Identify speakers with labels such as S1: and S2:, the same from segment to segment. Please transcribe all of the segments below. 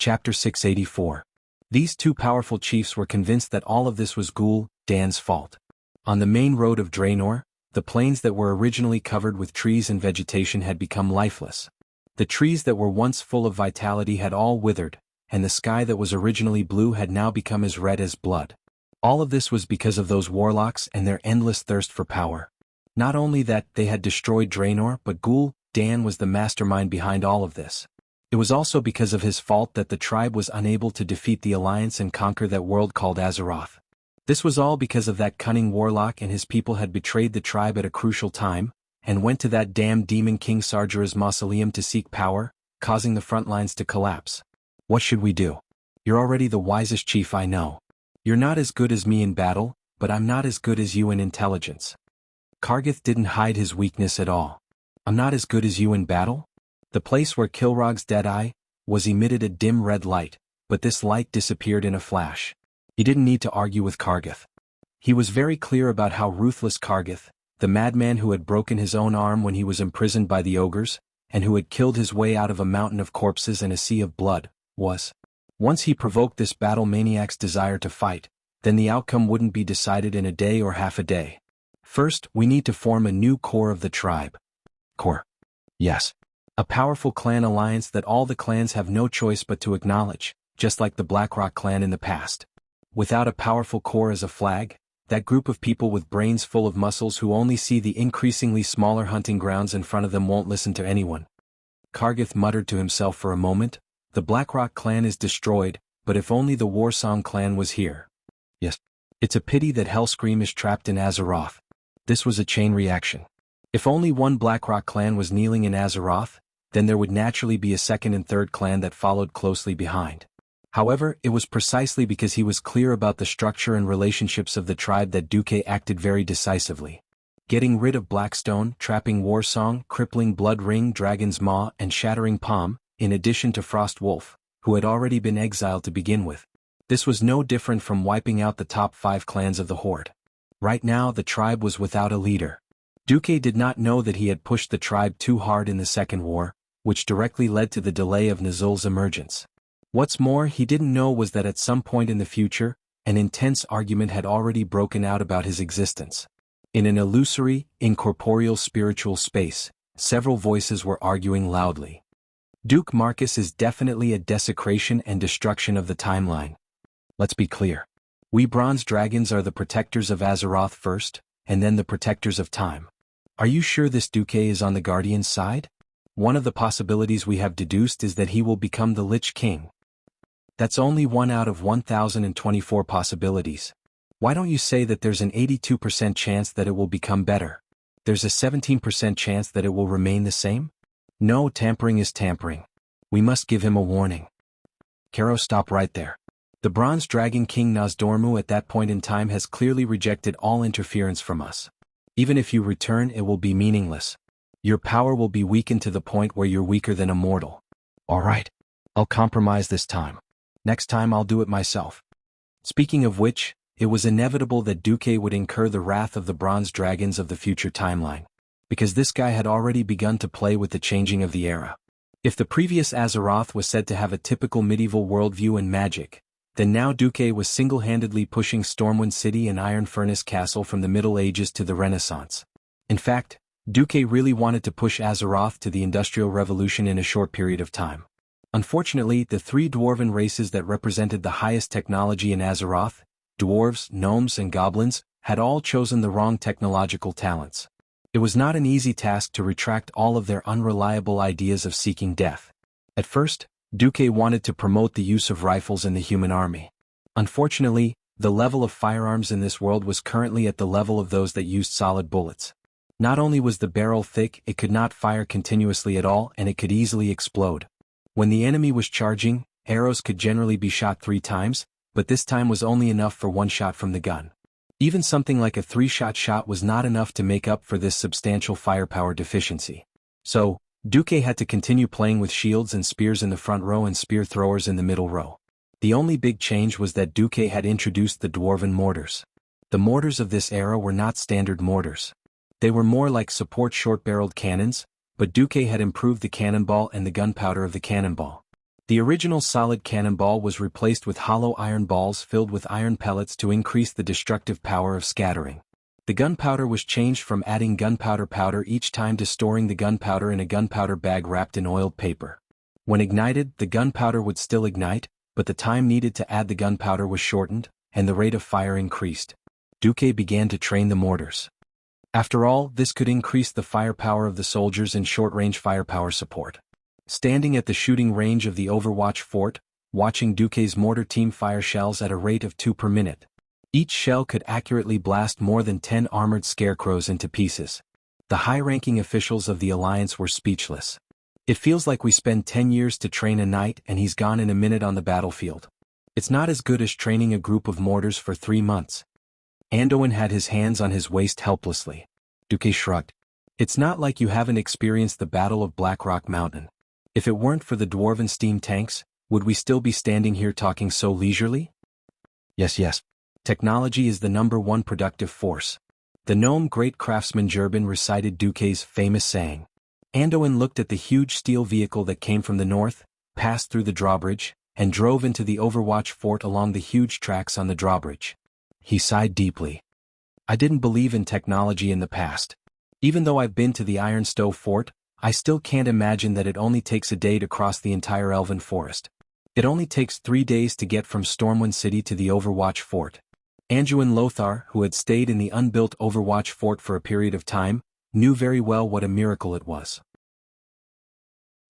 S1: Chapter 684. These two powerful chiefs were convinced that all of this was Ghoul Dan's fault. On the main road of Draenor, the plains that were originally covered with trees and vegetation had become lifeless. The trees that were once full of vitality had all withered, and the sky that was originally blue had now become as red as blood. All of this was because of those warlocks and their endless thirst for power. Not only that they had destroyed Draenor, but Ghoul Dan was the mastermind behind all of this. It was also because of his fault that the tribe was unable to defeat the Alliance and conquer that world called Azeroth. This was all because of that cunning warlock, and his people had betrayed the tribe at a crucial time, and went to that damned demon King Sargera's mausoleum to seek power, causing the front lines to collapse. What should we do? You're already the wisest chief I know. You're not as good as me in battle, but I'm not as good as you in intelligence. Kargith didn't hide his weakness at all. I'm not as good as you in battle? The place where Kilrog's dead eye was emitted a dim red light, but this light disappeared in a flash. He didn't need to argue with Kargith. He was very clear about how ruthless Kargith, the madman who had broken his own arm when he was imprisoned by the ogres, and who had killed his way out of a mountain of corpses and a sea of blood, was. Once he provoked this battle maniac's desire to fight, then the outcome wouldn't be decided in a day or half a day. First, we need to form a new core of the tribe. Core. Yes. A powerful clan alliance that all the clans have no choice but to acknowledge, just like the Blackrock clan in the past. Without a powerful core as a flag, that group of people with brains full of muscles who only see the increasingly smaller hunting grounds in front of them won't listen to anyone. Kargith muttered to himself for a moment. The Blackrock clan is destroyed, but if only the Warsong clan was here. Yes. It's a pity that Hellscream is trapped in Azeroth. This was a chain reaction. If only one Blackrock clan was kneeling in Azeroth, then there would naturally be a second and third clan that followed closely behind. However, it was precisely because he was clear about the structure and relationships of the tribe that Duque acted very decisively. Getting rid of Blackstone, trapping Warsong, crippling Blood Ring, Dragon's Maw, and Shattering Palm, in addition to Frost Wolf, who had already been exiled to begin with. This was no different from wiping out the top 5 clans of the Horde. Right now the tribe was without a leader. Duque did not know that he had pushed the tribe too hard in the Second War, which directly led to the delay of Nuzul's emergence. What's more, he didn't know was that at some point in the future, an intense argument had already broken out about his existence. In an illusory, incorporeal spiritual space, several voices were arguing loudly. Duke Marcus is definitely a desecration and destruction of the timeline. Let's be clear. We bronze dragons are the protectors of Azeroth first, and then the protectors of time. Are you sure this Duque is on the Guardian's side? One of the possibilities we have deduced is that he will become the Lich King. That's only 1 out of 1,024 possibilities. Why don't you say that there's an 82% chance that it will become better? There's a 17% chance that it will remain the same? No, tampering is tampering. We must give him a warning. Caro, stop right there. The Bronze Dragon King Nozdormu at that point in time has clearly rejected all interference from us. Even if you return, it will be meaningless. Your power will be weakened to the point where you're weaker than a mortal. Alright. I'll compromise this time. Next time I'll do it myself. Speaking of which, it was inevitable that Duque would incur the wrath of the Bronze Dragons of the future timeline. Because this guy had already begun to play with the changing of the era. If the previous Azeroth was said to have a typical medieval worldview and magic, then now Duque was single-handedly pushing Stormwind City and Iron Furnace Castle from the Middle Ages to the Renaissance. In fact, Duque really wanted to push Azeroth to the Industrial Revolution in a short period of time. Unfortunately, the 3 dwarven races that represented the highest technology in Azeroth, dwarves, gnomes, and goblins, had all chosen the wrong technological talents. It was not an easy task to retract all of their unreliable ideas of seeking death. At first, Duque wanted to promote the use of rifles in the human army. Unfortunately, the level of firearms in this world was currently at the level of those that used solid bullets. Not only was the barrel thick, it could not fire continuously at all, and it could easily explode. When the enemy was charging, arrows could generally be shot 3 times, but this time was only enough for 1 shot from the gun. Even something like a 3-shot shot was not enough to make up for this substantial firepower deficiency. So, Duque had to continue playing with shields and spears in the front row and spear throwers in the middle row. The only big change was that Duque had introduced the dwarven mortars. The mortars of this era were not standard mortars. They were more like support short-barreled cannons, but Duque had improved the cannonball and the gunpowder of the cannonball. The original solid cannonball was replaced with hollow iron balls filled with iron pellets to increase the destructive power of scattering. The gunpowder was changed from adding gunpowder powder each time to storing the gunpowder in a gunpowder bag wrapped in oiled paper. When ignited, the gunpowder would still ignite, but the time needed to add the gunpowder was shortened, and the rate of fire increased. Duque began to train the mortars. After all, this could increase the firepower of the soldiers in short-range firepower support. Standing at the shooting range of the Overwatch fort, watching Duque's mortar team fire shells at a rate of 2 per minute. Each shell could accurately blast more than 10 armored scarecrows into pieces. The high-ranking officials of the Alliance were speechless. It feels like we spend 10 years to train a knight and he's gone in a minute on the battlefield. It's not as good as training a group of mortars for 3 months. Anduin had his hands on his waist helplessly. Duque shrugged. It's not like you haven't experienced the Battle of Blackrock Mountain. If it weren't for the dwarven steam tanks, would we still be standing here talking so leisurely? Yes. Technology is the #1 productive force. The gnome great craftsman Jurbin recited Duque's famous saying. Anduin looked at the huge steel vehicle that came from the north, passed through the drawbridge, and drove into the Overwatch fort along the huge tracks on the drawbridge. He sighed deeply. I didn't believe in technology in the past. Even though I've been to the Iron Stove fort, I still can't imagine that it only takes a day to cross the entire elven forest. It only takes 3 days to get from Stormwind City to the Overwatch fort. Anduin Lothar, who had stayed in the unbuilt Overwatch fort for a period of time, knew very well what a miracle it was.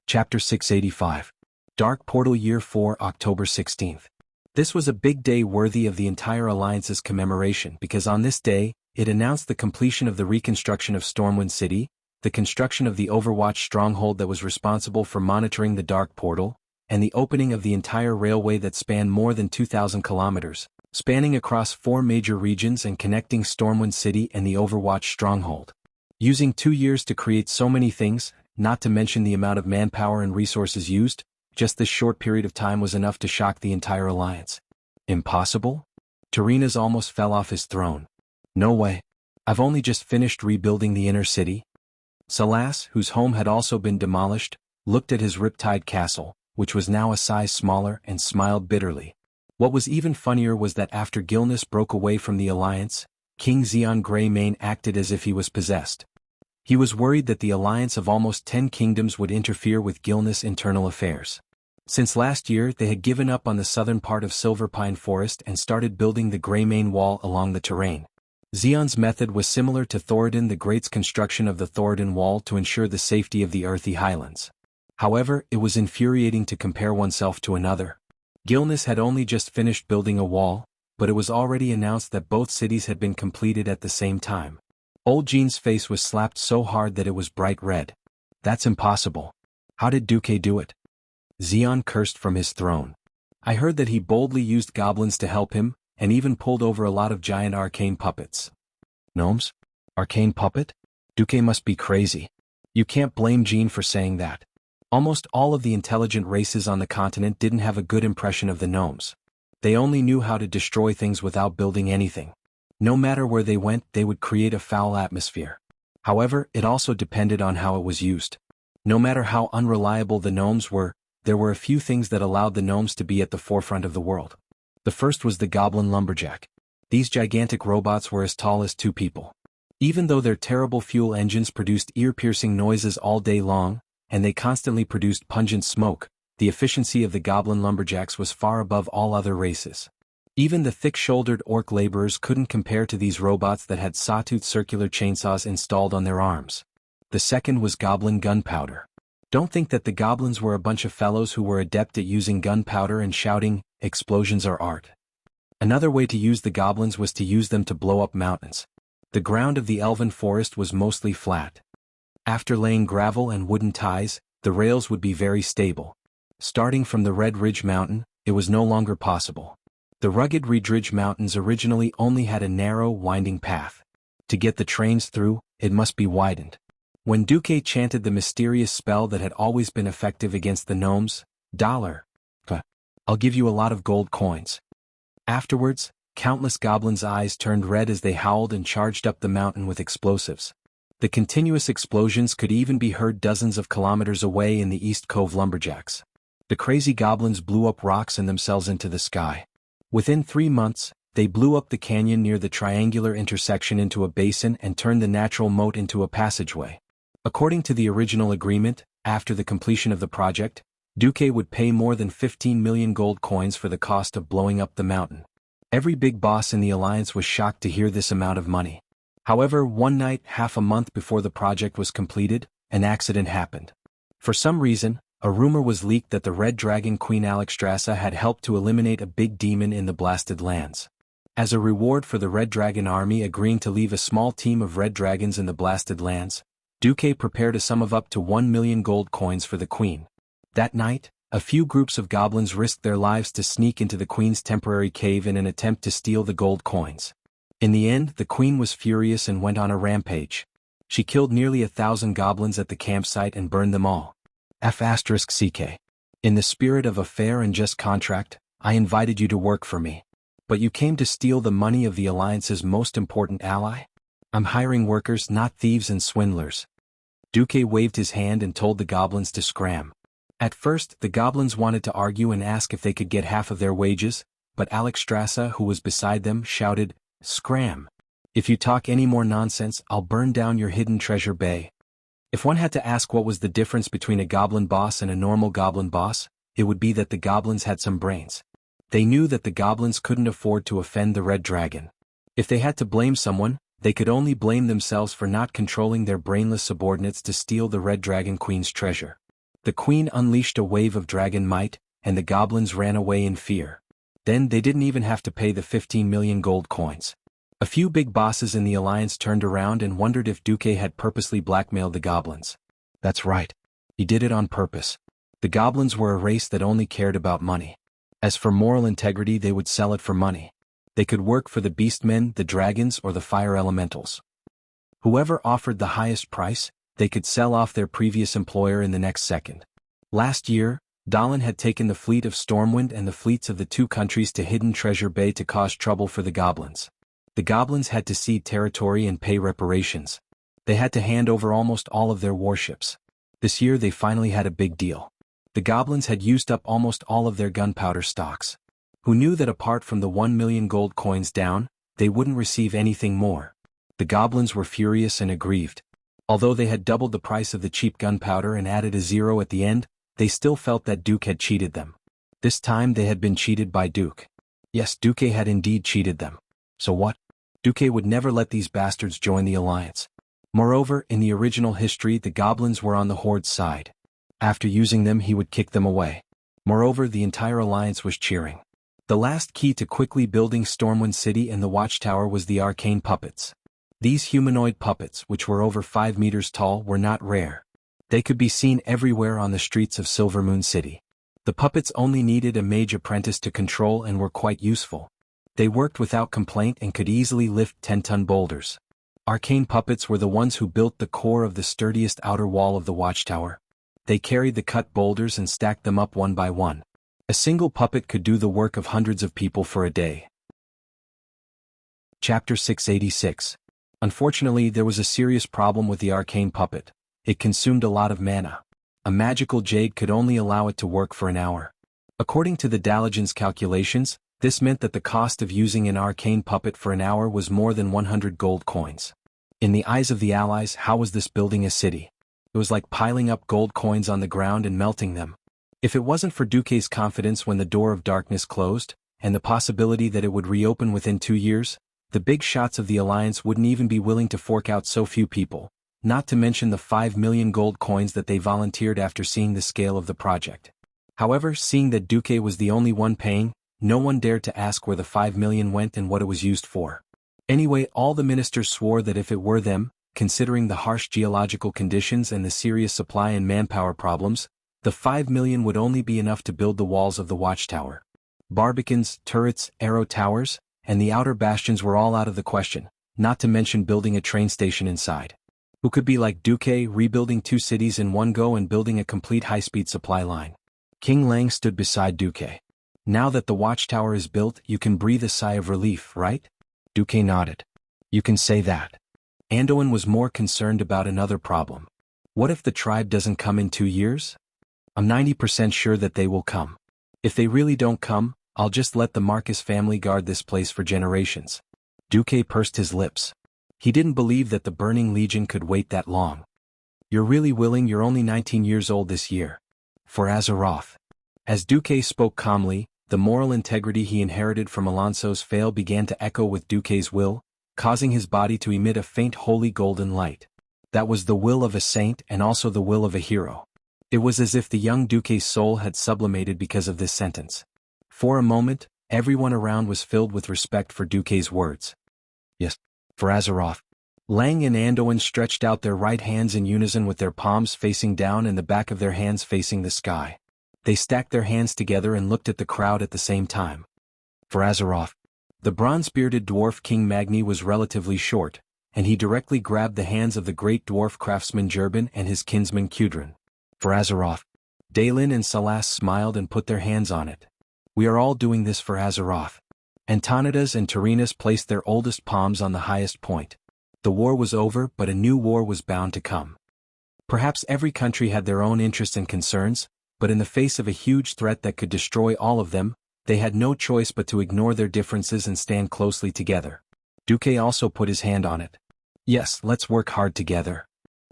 S1: Chapter 685. Dark Portal Year 4, October 16th. This was a big day worthy of the entire Alliance's commemoration because on this day, it announced the completion of the reconstruction of Stormwind City, the construction of the Overwatch stronghold that was responsible for monitoring the Dark Portal, and the opening of the entire railway that spanned more than 2,000 kilometers, spanning across 4 major regions and connecting Stormwind City and the Overwatch stronghold. Using 2 years to create so many things, not to mention the amount of manpower and resources used, just this short period of time was enough to shock the entire Alliance. Impossible? Tyreenas almost fell off his throne. No way. I've only just finished rebuilding the inner city. Salas, whose home had also been demolished, looked at his Riptide castle, which was now a size smaller, and smiled bitterly. What was even funnier was that after Gilnis broke away from the Alliance, King Xeon Greymane acted as if he was possessed. He was worried that the alliance of almost 10 kingdoms would interfere with Gilnis' internal affairs. Since last year they had given up on the southern part of Silverpine Forest and started building the Greymane Wall along the terrain. Xeon's method was similar to Thoradin the Great's construction of the Thoradin Wall to ensure the safety of the earthy highlands. However, it was infuriating to compare oneself to another. Gilnis had only just finished building a wall, but it was already announced that both cities had been completed at the same time. Old Jean's face was slapped so hard that it was bright red. That's impossible. How did Duque do it? Xeon cursed from his throne. I heard that he boldly used goblins to help him, and even pulled over a lot of giant arcane puppets. Gnomes? Arcane puppet? Duque must be crazy. You can't blame Jean for saying that. Almost all of the intelligent races on the continent didn't have a good impression of the gnomes. They only knew how to destroy things without building anything. No matter where they went, they would create a foul atmosphere. However, it also depended on how it was used. No matter how unreliable the gnomes were, there were a few things that allowed the gnomes to be at the forefront of the world. The first was the goblin lumberjack. These gigantic robots were as tall as 2 people. Even though their terrible fuel engines produced ear-piercing noises all day long, and they constantly produced pungent smoke, the efficiency of the goblin lumberjacks was far above all other races. Even the thick-shouldered orc laborers couldn't compare to these robots that had sawtooth circular chainsaws installed on their arms. The second was goblin gunpowder. Don't think that the goblins were a bunch of fellows who were adept at using gunpowder and shouting, "Explosions are art." Another way to use the goblins was to use them to blow up mountains. The ground of the elven forest was mostly flat. After laying gravel and wooden ties, the rails would be very stable. Starting from the Red Ridge Mountain, it was no longer possible. The rugged Red Ridge Mountains originally only had a narrow, winding path. To get the trains through, it must be widened. When Duque chanted the mysterious spell that had always been effective against the gnomes, I'll give you a lot of gold coins. Afterwards, countless goblins' eyes turned red as they howled and charged up the mountain with explosives. The continuous explosions could even be heard dozens of kilometers away in the East Cove lumberjacks. The crazy goblins blew up rocks and themselves into the sky. Within 3 months, they blew up the canyon near the triangular intersection into a basin and turned the natural moat into a passageway. According to the original agreement, after the completion of the project, Duque would pay more than 15 million gold coins for the cost of blowing up the mountain. Every big boss in the alliance was shocked to hear this amount of money. However, one night, half a month before the project was completed, an accident happened. For some reason, a rumor was leaked that the Red Dragon Queen Alexstrasza had helped to eliminate a big demon in the blasted lands. As a reward for the Red Dragon army agreeing to leave a small team of red dragons in the blasted lands, Duque prepared a sum of up to 1 million gold coins for the queen. That night, a few groups of goblins risked their lives to sneak into the queen's temporary cave in an attempt to steal the gold coins. In the end, the queen was furious and went on a rampage. She killed nearly 1,000 goblins at the campsite and burned them all. F***CK. In the spirit of a fair and just contract, I invited you to work for me. But you came to steal the money of the Alliance's most important ally? I'm hiring workers, not thieves and swindlers. Duque waved his hand and told the goblins to scram. At first, the goblins wanted to argue and ask if they could get half of their wages, but Alexstrasza, who was beside them, shouted, "Scram! If you talk any more nonsense, I'll burn down your hidden treasure bay." If one had to ask what was the difference between a goblin boss and a normal goblin boss, it would be that the goblins had some brains. They knew that the goblins couldn't afford to offend the Red Dragon. If they had to blame someone, they could only blame themselves for not controlling their brainless subordinates to steal the Red Dragon Queen's treasure. The queen unleashed a wave of dragon might, and the goblins ran away in fear. Then they didn't even have to pay the 15 million gold coins. A few big bosses in the alliance turned around and wondered if Duque had purposely blackmailed the goblins. That's right. He did it on purpose. The goblins were a race that only cared about money. As for moral integrity, they would sell it for money. They could work for the beastmen, the dragons, or the fire elementals. Whoever offered the highest price, they could sell off their previous employer in the next second. Last year, Dallin had taken the fleet of Stormwind and the fleets of the two countries to Hidden Treasure Bay to cause trouble for the goblins. The goblins had to cede territory and pay reparations. They had to hand over almost all of their warships. This year they finally had a big deal. The goblins had used up almost all of their gunpowder stocks. Who knew that apart from the 1 million gold coins down, they wouldn't receive anything more? The goblins were furious and aggrieved. Although they had doubled the price of the cheap gunpowder and added a zero at the end, they still felt that Duque had cheated them. This time they had been cheated by Duque. Yes, Duque had indeed cheated them. So what? Duque would never let these bastards join the alliance. Moreover, in the original history, the goblins were on the Horde's side. After using them, he would kick them away. Moreover, the entire alliance was cheering. The last key to quickly building Stormwind City and the Watchtower was the arcane puppets. These humanoid puppets, which were over 5 meters tall, were not rare. They could be seen everywhere on the streets of Silvermoon City. The puppets only needed a mage apprentice to control and were quite useful. They worked without complaint and could easily lift 10-ton boulders. Arcane puppets were the ones who built the core of the sturdiest outer wall of the Watchtower. They carried the cut boulders and stacked them up one by one. A single puppet could do the work of hundreds of people for a day. Chapter 686. Unfortunately, there was a serious problem with the arcane puppet. It consumed a lot of mana. A magical jade could only allow it to work for an hour. According to the Daligen's calculations, this meant that the cost of using an arcane puppet for an hour was more than 100 gold coins. In the eyes of the allies, how was this building a city? It was like piling up gold coins on the ground and melting them. If it wasn't for Duque's confidence when the door of darkness closed, and the possibility that it would reopen within 2 years, the big shots of the alliance wouldn't even be willing to fork out so few people, not to mention the 5 million gold coins that they volunteered after seeing the scale of the project. However, seeing that Duque was the only one paying, no one dared to ask where the 5 million went and what it was used for. Anyway, all the ministers swore that if it were them, considering the harsh geological conditions and the serious supply and manpower problems, the 5 million would only be enough to build the walls of the Watchtower. Barbicans, turrets, arrow towers, and the outer bastions were all out of the question, not to mention building a train station inside. Who could be like Duque, rebuilding 2 cities in one go and building a complete high-speed supply line? King Lang stood beside Duque. Now that the Watchtower is built, you can breathe a sigh of relief, right? Duque nodded. You can say that. Anduin was more concerned about another problem. What if the tribe doesn't come in 2 years? I'm 90% sure that they will come. If they really don't come, I'll just let the Marcus family guard this place for generations. Duque pursed his lips. He didn't believe that the Burning Legion could wait that long. You're really willing? You're only 19 years old this year. For Azeroth. As Duque spoke calmly, the moral integrity he inherited from Alonso's fail began to echo with Duque's will, causing his body to emit a faint holy golden light. That was the will of a saint and also the will of a hero. It was as if the young Duque's soul had sublimated because of this sentence. For a moment, everyone around was filled with respect for Duque's words. Yes, for Azeroth. Lang and Anduin stretched out their right hands in unison with their palms facing down and the back of their hands facing the sky. They stacked their hands together and looked at the crowd at the same time. For Azeroth. The bronze-bearded dwarf King Magni was relatively short, and he directly grabbed the hands of the great dwarf craftsman Jurban and his kinsman Kudrin. For Azeroth. Daelin and Salas smiled and put their hands on it. We are all doing this for Azeroth. Antonidas and Tyrrhenus placed their oldest palms on the highest point. The war was over, but a new war was bound to come. Perhaps every country had their own interests and concerns, but in the face of a huge threat that could destroy all of them, they had no choice but to ignore their differences and stand closely together. Duque also put his hand on it. Yes, let's work hard together.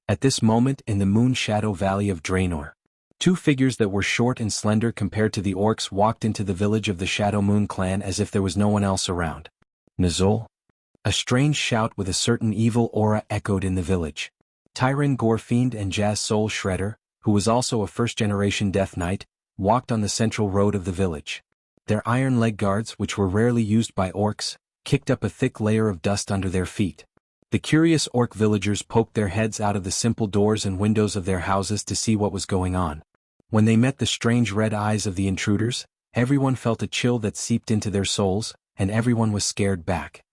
S1: At this moment in the Moon Shadow Valley of Draenor, two figures that were short and slender compared to the orcs walked into the village of the Shadow Moon clan as if there was no one else around. Nizul? A strange shout with a certain evil aura echoed in the village. Tyron Gorefiend and Jazz Soul Shredder, who was also a first-generation Death Knight, walked on the central road of the village. Their iron leg guards, which were rarely used by orcs, kicked up a thick layer of dust under their feet. The curious orc villagers poked their heads out of the simple doors and windows of their houses to see what was going on. When they met the strange red eyes of the intruders, everyone felt a chill that seeped into their souls, and everyone was scared back.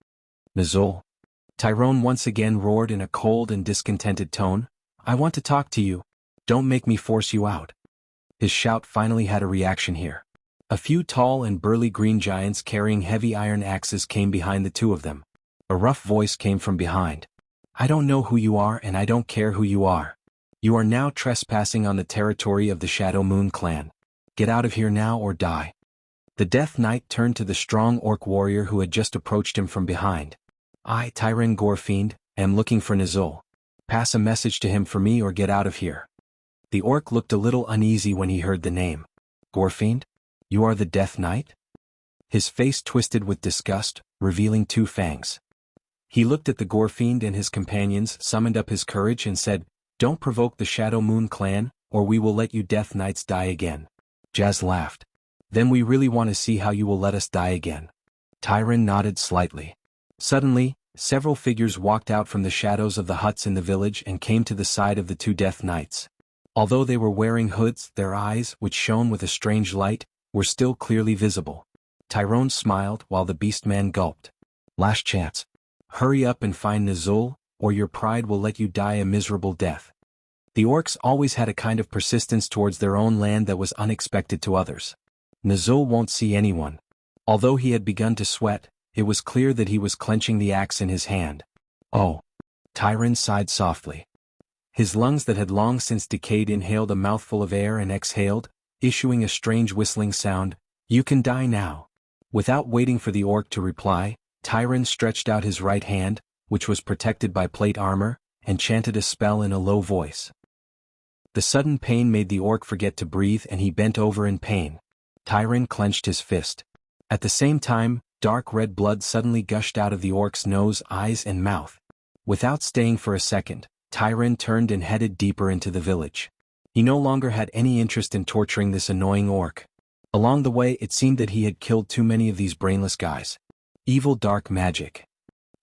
S1: Nizul. Tyrone once again roared in a cold and discontented tone, I want to talk to you. Don't make me force you out. His shout finally had a reaction here. A few tall and burly green giants carrying heavy iron axes came behind the two of them. A rough voice came from behind. I don't know who you are and I don't care who you are. You are now trespassing on the territory of the Shadow Moon clan. Get out of here now or die. The Death Knight turned to the strong orc warrior who had just approached him from behind. I, Tyron Gorefiend, am looking for Nizul. Pass a message to him for me or get out of here. The orc looked a little uneasy when he heard the name. Gorefiend? You are the Death Knight? His face twisted with disgust, revealing two fangs. He looked at the Gorefiend and his companions, summoned up his courage and said, Don't provoke the Shadow Moon clan, or we will let you Death Knights die again. Jazz laughed. Then we really want to see how you will let us die again. Tyron nodded slightly. Suddenly, several figures walked out from the shadows of the huts in the village and came to the side of the two Death Knights. Although they were wearing hoods, their eyes, which shone with a strange light, were still clearly visible. Tyrone smiled while the Beastman gulped. Last chance. Hurry up and find Nizul, or your pride will let you die a miserable death. The orcs always had a kind of persistence towards their own land that was unexpected to others. Nizul won't see anyone. Although he had begun to sweat, it was clear that he was clenching the axe in his hand. Oh. Tyron sighed softly. His lungs that had long since decayed inhaled a mouthful of air and exhaled, issuing a strange whistling sound. You can die now. Without waiting for the orc to reply, Tyron stretched out his right hand, which was protected by plate armor, and chanted a spell in a low voice. The sudden pain made the orc forget to breathe and he bent over in pain. Tyron clenched his fist. At the same time, dark red blood suddenly gushed out of the orc's nose, eyes and mouth. Without staying for a second, Tyron turned and headed deeper into the village. He no longer had any interest in torturing this annoying orc. Along the way it seemed that he had killed too many of these brainless guys. Evil dark magic.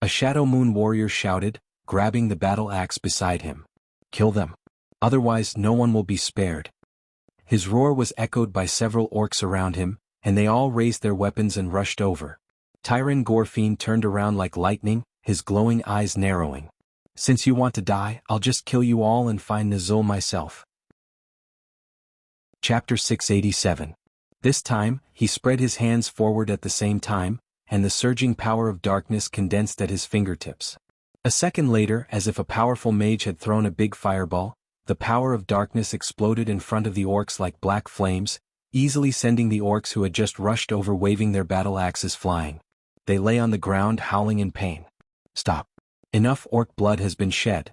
S1: A Shadow Moon warrior shouted, grabbing the battle axe beside him. Kill them. Otherwise no one will be spared. His roar was echoed by several orcs around him, and they all raised their weapons and rushed over. Tyron Gorefiend turned around like lightning, his glowing eyes narrowing. Since you want to die, I'll just kill you all and find Nizul myself. Chapter 687. This time, he spread his hands forward at the same time, and the surging power of darkness condensed at his fingertips. A second later, as if a powerful mage had thrown a big fireball, the power of darkness exploded in front of the orcs like black flames, easily sending the orcs who had just rushed over waving their battle axes flying. They lay on the ground howling in pain. Stop. Enough orc blood has been shed.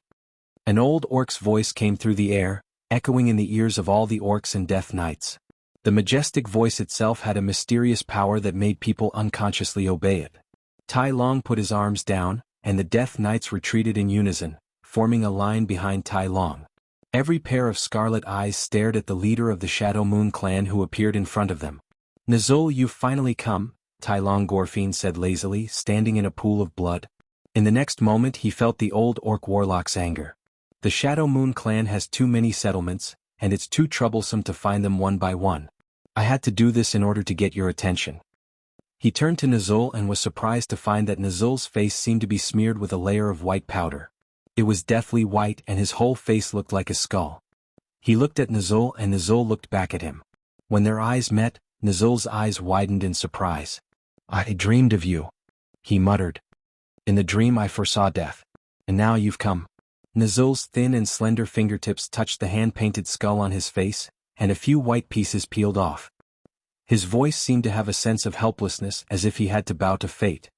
S1: An old orc's voice came through the air, echoing in the ears of all the orcs and death knights. The majestic voice itself had a mysterious power that made people unconsciously obey it. Tai Long put his arms down, and the death knights retreated in unison, forming a line behind Tai Long. Every pair of scarlet eyes stared at the leader of the Shadow Moon clan who appeared in front of them. Nazul, you've finally come, Tai Long Gorfine said lazily, standing in a pool of blood. In the next moment he felt the old orc warlock's anger. The Shadow Moon clan has too many settlements, and it's too troublesome to find them one by one. I had to do this in order to get your attention. He turned to Nazul and was surprised to find that Nazul's face seemed to be smeared with a layer of white powder. It was deathly white and his whole face looked like a skull. He looked at Nazul and Nazul looked back at him. When their eyes met, Nazul's eyes widened in surprise. I dreamed of you, he muttered. In the dream I foresaw death. And now you've come. Nazul's thin and slender fingertips touched the hand-painted skull on his face, and a few white pieces peeled off. His voice seemed to have a sense of helplessness as if he had to bow to fate.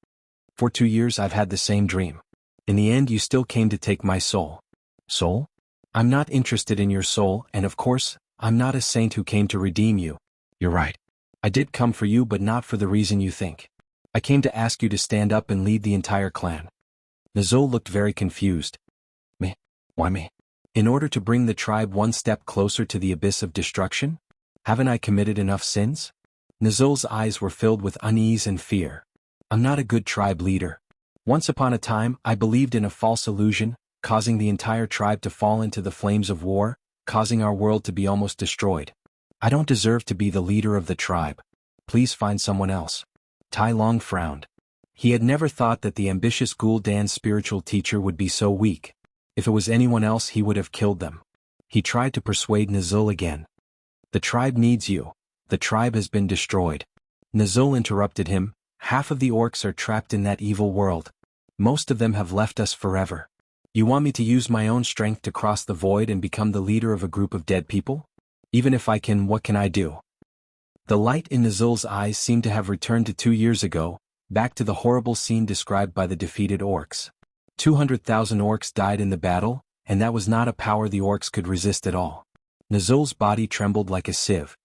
S1: For 2 years I've had the same dream. In the end you still came to take my soul. Soul? I'm not interested in your soul, and of course, I'm not a saint who came to redeem you. You're right. I did come for you, but not for the reason you think. I came to ask you to stand up and lead the entire clan. Nazul looked very confused. Me? Why me? In order to bring the tribe one step closer to the abyss of destruction? Haven't I committed enough sins? Nazul's eyes were filled with unease and fear. I'm not a good tribe leader. Once upon a time, I believed in a false illusion, causing the entire tribe to fall into the flames of war, causing our world to be almost destroyed. I don't deserve to be the leader of the tribe. Please find someone else. Tai Long frowned. He had never thought that the ambitious Gul'dan's spiritual teacher would be so weak. If it was anyone else he would have killed them. He tried to persuade Nazul again. The tribe needs you. The tribe has been destroyed. Nazul interrupted him. Half of the orcs are trapped in that evil world. Most of them have left us forever. You want me to use my own strength to cross the void and become the leader of a group of dead people? Even if I can, what can I do? The light in Nazul's eyes seemed to have returned to 2 years ago, back to the horrible scene described by the defeated orcs. 200,000 orcs died in the battle, and that was not a power the orcs could resist at all. Nazul's body trembled like a sieve.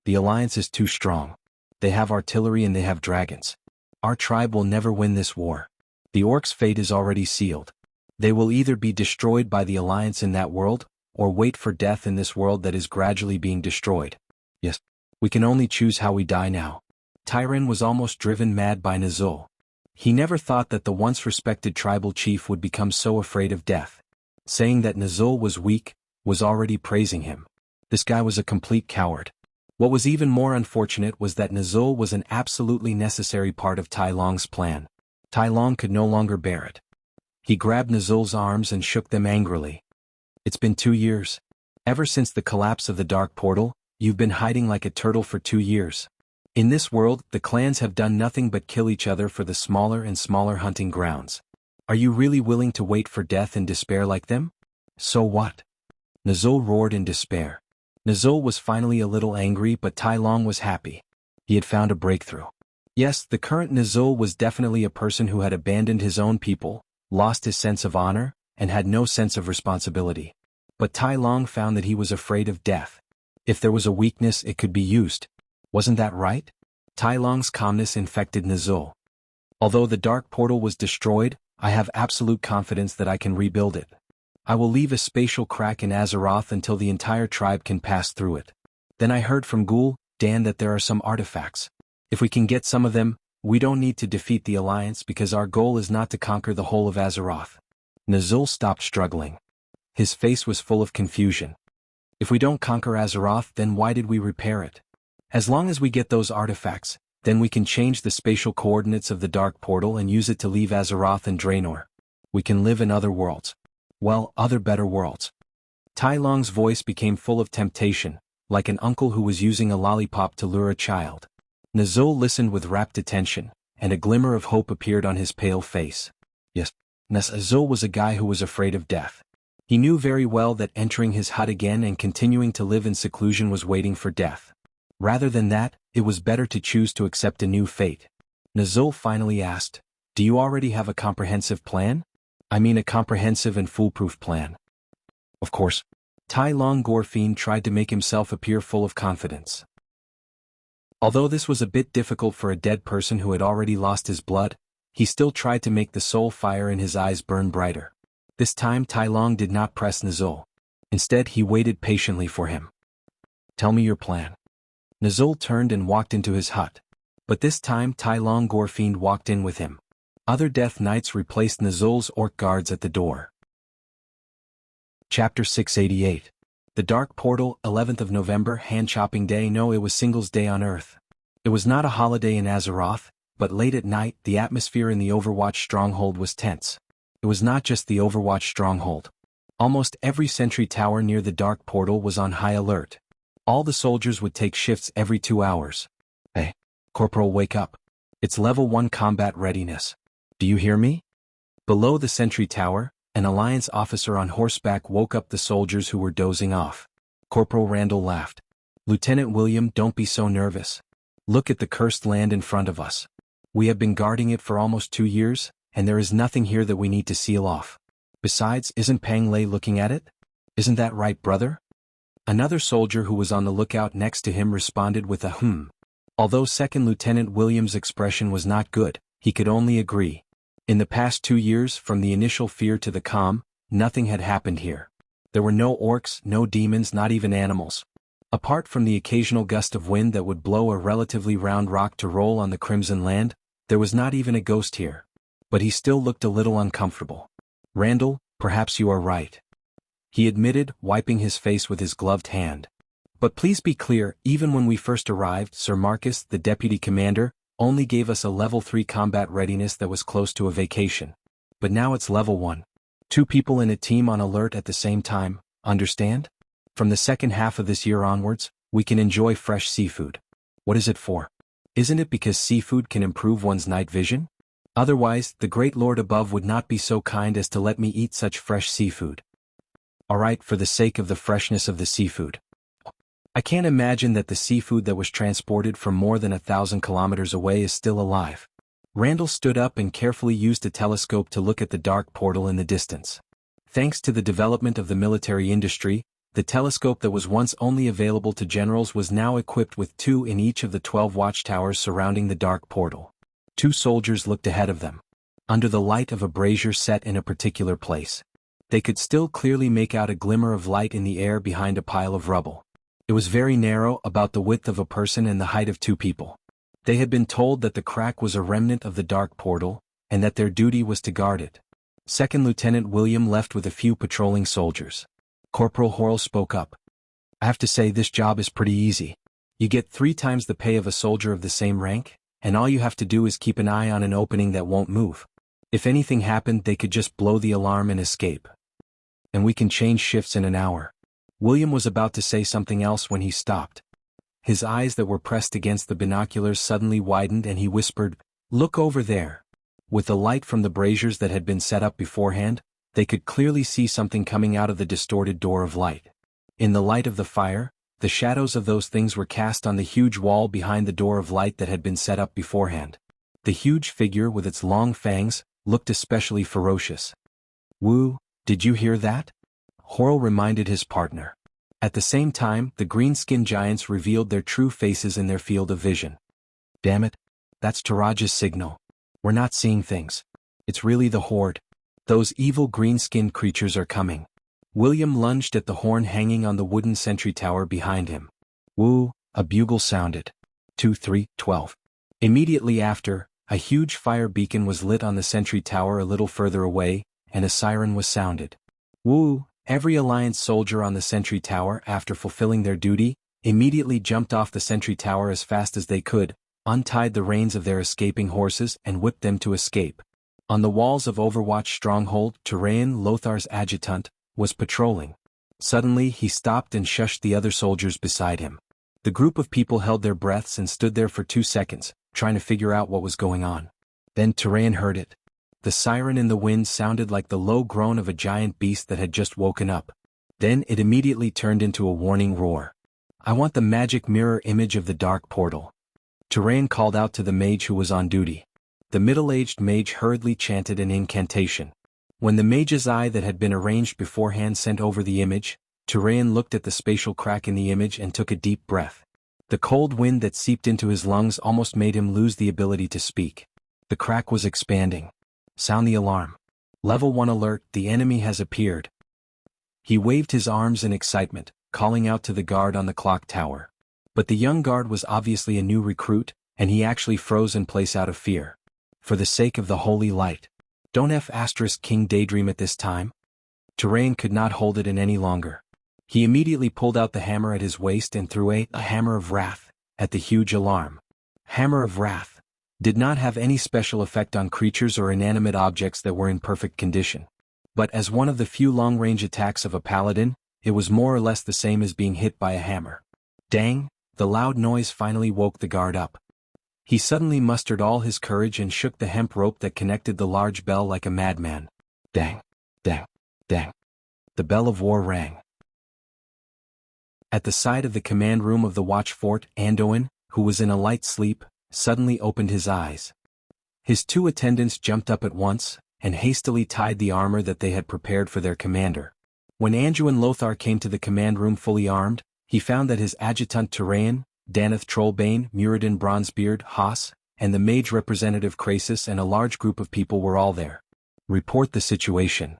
S1: The alliance is too strong. They have artillery and they have dragons. Our tribe will never win this war. The orcs' fate is already sealed. They will either be destroyed by the alliance in that world, or wait for death in this world that is gradually being destroyed. Yes, we can only choose how we die now. Tyran was almost driven mad by Nazul. He never thought that the once respected tribal chief would become so afraid of death. Saying that Nazul was weak, was already praising him. This guy was a complete coward. What was even more unfortunate was that Nazul was an absolutely necessary part of Tai Long's plan. Tai Long could no longer bear it. He grabbed Nazul's arms and shook them angrily. It's been 2 years. Ever since the collapse of the Dark Portal, you've been hiding like a turtle for 2 years. In this world, the clans have done nothing but kill each other for the smaller and smaller hunting grounds. Are you really willing to wait for death and despair like them? So what? Nazul roared in despair. Nazul was finally a little angry, but Tai Long was happy. He had found a breakthrough. Yes, the current Nazul was definitely a person who had abandoned his own people, lost his sense of honor, and had no sense of responsibility. But Tai Long found that he was afraid of death. If there was a weakness, it could be used. Wasn't that right? Tai Long's calmness infected Nazul. Although the Dark Portal was destroyed, I have absolute confidence that I can rebuild it. I will leave a spatial crack in Azeroth until the entire tribe can pass through it. Then I heard from Gul'dan that there are some artifacts. If we can get some of them, we don't need to defeat the Alliance because our goal is not to conquer the whole of Azeroth. Nazul stopped struggling. His face was full of confusion. If we don't conquer Azeroth, then why did we repair it? As long as we get those artifacts, then we can change the spatial coordinates of the Dark Portal and use it to leave Azeroth and Draenor. We can live in other worlds. Well, other better worlds. Tai Long's voice became full of temptation, like an uncle who was using a lollipop to lure a child. Nazul listened with rapt attention, and a glimmer of hope appeared on his pale face. Yes, Nazul was a guy who was afraid of death. He knew very well that entering his hut again and continuing to live in seclusion was waiting for death. Rather than that, it was better to choose to accept a new fate. Nazul finally asked, "Do you already have a comprehensive plan? I mean a comprehensive and foolproof plan." Of course. Tai Long Gorfin tried to make himself appear full of confidence. Although this was a bit difficult for a dead person who had already lost his blood, he still tried to make the soul fire in his eyes burn brighter. This time Tai Long did not press Nazul. Instead he waited patiently for him. "Tell me your plan." Nazul turned and walked into his hut. But this time Tai Long Gorfiend walked in with him. Other Death Knights replaced Nazul's orc guards at the door. Chapter 688. The Dark Portal, 11th of November, Hand-Chopping Day. No, it was Singles Day on Earth. It was not a holiday in Azeroth, but late at night the atmosphere in the Overwatch stronghold was tense. It was not just the Overwatch stronghold. Almost every sentry tower near the Dark Portal was on high alert. All the soldiers would take shifts every 2 hours. "Hey, Corporal, wake up. It's level 1 combat readiness. Do you hear me?" Below the sentry tower, an Alliance officer on horseback woke up the soldiers who were dozing off. Corporal Randall laughed. "Lieutenant William, don't be so nervous. Look at the cursed land in front of us. We have been guarding it for almost 2 years, and there is nothing here that we need to seal off. Besides, isn't Pang Lei looking at it? Isn't that right, brother?" Another soldier who was on the lookout next to him responded with a "hmm." Although Second Lieutenant Williams' expression was not good, he could only agree. In the past 2 years, from the initial fear to the calm, nothing had happened here. There were no orcs, no demons, not even animals. Apart from the occasional gust of wind that would blow a relatively round rock to roll on the Crimson Land, there was not even a ghost here. But he still looked a little uncomfortable. "Randall, perhaps you are right," he admitted, wiping his face with his gloved hand. "But please be clear, even when we first arrived, Sir Marcus, the deputy commander, only gave us a level 3 combat readiness that was close to a vacation. But now it's level 1. 2 people in a team on alert at the same time, understand? From the second half of this year onwards, we can enjoy fresh seafood. What is it for? Isn't it because seafood can improve one's night vision? Otherwise, the great Lord above would not be so kind as to let me eat such fresh seafood. Alright, for the sake of the freshness of the seafood. I can't imagine that the seafood that was transported from more than 1,000 kilometers away is still alive." Randall stood up and carefully used a telescope to look at the dark portal in the distance. Thanks to the development of the military industry, the telescope that was once only available to generals was now equipped with 2 in each of the 12 watchtowers surrounding the dark portal. 2 soldiers looked ahead of them. Under the light of a brazier set in a particular place, they could still clearly make out a glimmer of light in the air behind a pile of rubble. It was very narrow, about the width of a person and the height of 2 people. They had been told that the crack was a remnant of the dark portal, and that their duty was to guard it. Second Lieutenant William left with a few patrolling soldiers. Corporal Horrell spoke up. "I have to say this job is pretty easy. You get 3 times the pay of a soldier of the same rank, and all you have to do is keep an eye on an opening that won't move. If anything happened, they could just blow the alarm and escape. And we can change shifts in an hour." William was about to say something else when he stopped. His eyes that were pressed against the binoculars suddenly widened and he whispered, "Look over there." With the light from the braziers that had been set up beforehand, they could clearly see something coming out of the distorted door of light. In the light of the fire, the shadows of those things were cast on the huge wall behind the door of light that had been set up beforehand. The huge figure with its long fangs looked especially ferocious. "Wu, did you hear that?" Horrell reminded his partner. At the same time, the green-skinned giants revealed their true faces in their field of vision. "Damn it. That's Taraja's signal. We're not seeing things. It's really the Horde. Those evil green-skinned creatures are coming." William lunged at the horn hanging on the wooden sentry tower behind him. "Woo," a bugle sounded. 2, 3, 12. Immediately after, a huge fire beacon was lit on the sentry tower a little further away, and a siren was sounded. "Woo." Every Alliance soldier on the sentry tower, after fulfilling their duty, immediately jumped off the sentry tower as fast as they could, untied the reins of their escaping horses and whipped them to escape. On the walls of Overwatch Stronghold, Tyraean, Lothar's adjutant, was patrolling. Suddenly he stopped and shushed the other soldiers beside him. The group of people held their breaths and stood there for 2 seconds, trying to figure out what was going on. Then Tyraean heard it. The siren in the wind sounded like the low groan of a giant beast that had just woken up. Then it immediately turned into a warning roar. "I want the magic mirror image of the dark portal." Terrain called out to the mage who was on duty. The middle-aged mage hurriedly chanted an incantation. When the mage's eye that had been arranged beforehand sent over the image, Terrain looked at the spatial crack in the image and took a deep breath. The cold wind that seeped into his lungs almost made him lose the ability to speak. The crack was expanding. "Sound the alarm. Level 1 alert, the enemy has appeared." He waved his arms in excitement, calling out to the guard on the clock tower. But the young guard was obviously a new recruit, and he actually froze in place out of fear. "For the sake of the holy light. Don't King daydream at this time?" Terrain could not hold it in any longer. He immediately pulled out the hammer at his waist and threw a hammer of wrath at the huge alarm. Hammer of Wrath did not have any special effect on creatures or inanimate objects that were in perfect condition. But as one of the few long-range attacks of a paladin, it was more or less the same as being hit by a hammer. Dang, the loud noise finally woke the guard up. He suddenly mustered all his courage and shook the hemp rope that connected the large bell like a madman. Dang, dang, dang. The bell of war rang. At the side of the command room of the watch fort, Anduin, who was in a light sleep, suddenly opened his eyes. His two attendants jumped up at once, and hastily tied the armor that they had prepared for their commander. When Anduin Lothar came to the command room fully armed, he found that his adjutant Terrain, Daneth Trollbane, Muradin Bronzebeard, Haas, and the mage representative Krasis and a large group of people were all there. "Report the situation."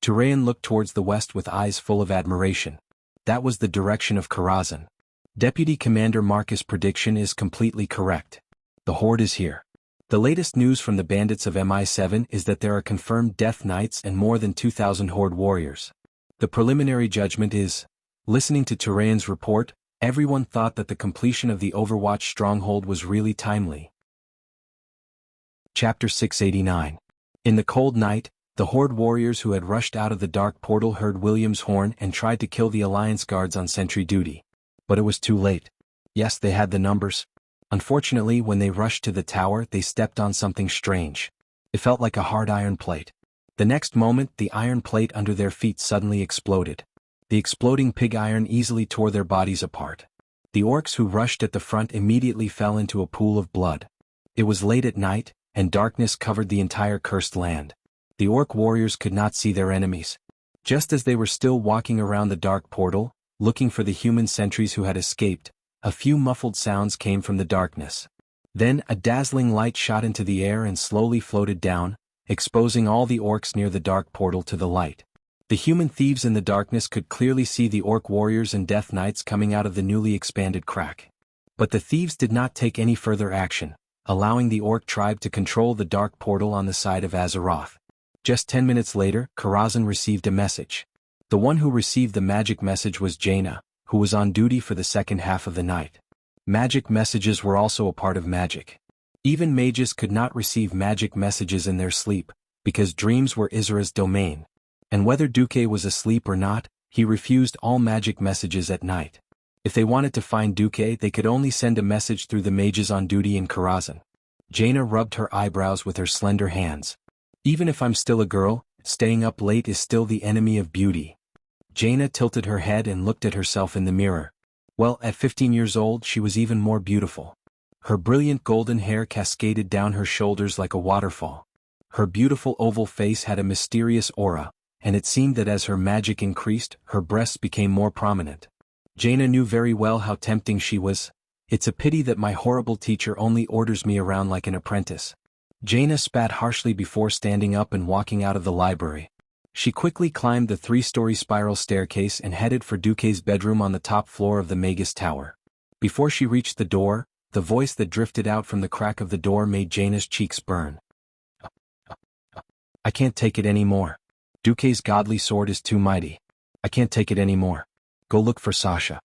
S1: Terrain looked towards the west with eyes full of admiration. That was the direction of Karazhan. Deputy Commander Marcus' prediction is completely correct. The Horde is here. The latest news from the bandits of MI7 is that there are confirmed Death Knights and more than 2,000 Horde warriors. The preliminary judgment is, listening to Terrain's report, everyone thought that the completion of the Overwatch stronghold was really timely. Chapter 689. In the cold night, the Horde warriors who had rushed out of the dark portal heard William's horn and tried to kill the Alliance guards on sentry duty. But it was too late. Yes, they had the numbers. Unfortunately, when they rushed to the tower, they stepped on something strange. It felt like a hard iron plate. The next moment, the iron plate under their feet suddenly exploded. The exploding pig iron easily tore their bodies apart. The orcs who rushed at the front immediately fell into a pool of blood. It was late at night, and darkness covered the entire cursed land. The orc warriors could not see their enemies. Just as they were still walking around the dark portal, looking for the human sentries who had escaped, a few muffled sounds came from the darkness. Then a dazzling light shot into the air and slowly floated down, exposing all the orcs near the dark portal to the light. The human thieves in the darkness could clearly see the orc warriors and death knights coming out of the newly expanded crack. But the thieves did not take any further action, allowing the orc tribe to control the dark portal on the side of Azeroth. Just 10 minutes later, Karazhan received a message. The one who received the magic message was Jaina, who was on duty for the second half of the night. Magic messages were also a part of magic. Even mages could not receive magic messages in their sleep, because dreams were Isra's domain. And whether Duque was asleep or not, he refused all magic messages at night. If they wanted to find Duque, they could only send a message through the mages on duty in Karazhan. Jaina rubbed her eyebrows with her slender hands. "Even if I'm still a girl, staying up late is still the enemy of beauty." Jaina tilted her head and looked at herself in the mirror. Well, at 15 years old she was even more beautiful. Her brilliant golden hair cascaded down her shoulders like a waterfall. Her beautiful oval face had a mysterious aura, and it seemed that as her magic increased, her breasts became more prominent. Jaina knew very well how tempting she was. "It's a pity that my horrible teacher only orders me around like an apprentice." Jaina spat harshly before standing up and walking out of the library. She quickly climbed the 3-story spiral staircase and headed for Duque's bedroom on the top floor of the Magus Tower. Before she reached the door, the voice that drifted out from the crack of the door made Jaina's cheeks burn. "I can't take it anymore. Duque's godly sword is too mighty. I can't take it anymore. Go look for Sasha."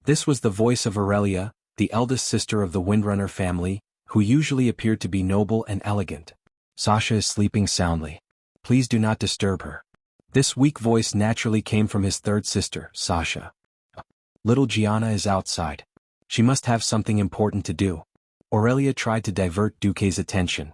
S1: This was the voice of Aurelia, the eldest sister of the Windrunner family, who usually appeared to be noble and elegant. "Sasha is sleeping soundly. Please do not disturb her." This weak voice naturally came from his third sister, Sasha. "Little Gianna is outside. She must have something important to do." Aurelia tried to divert Duque's attention.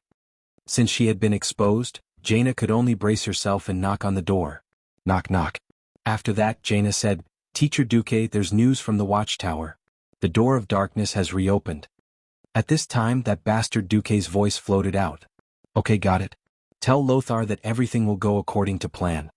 S1: Since she had been exposed, Jaina could only brace herself and knock on the door. Knock knock. After that, Jaina said, "Teacher Duque, there's news from the watchtower. The door of darkness has reopened." At this time, that bastard Duque's voice floated out. "Okay, got it. Tell Lothar that everything will go according to plan."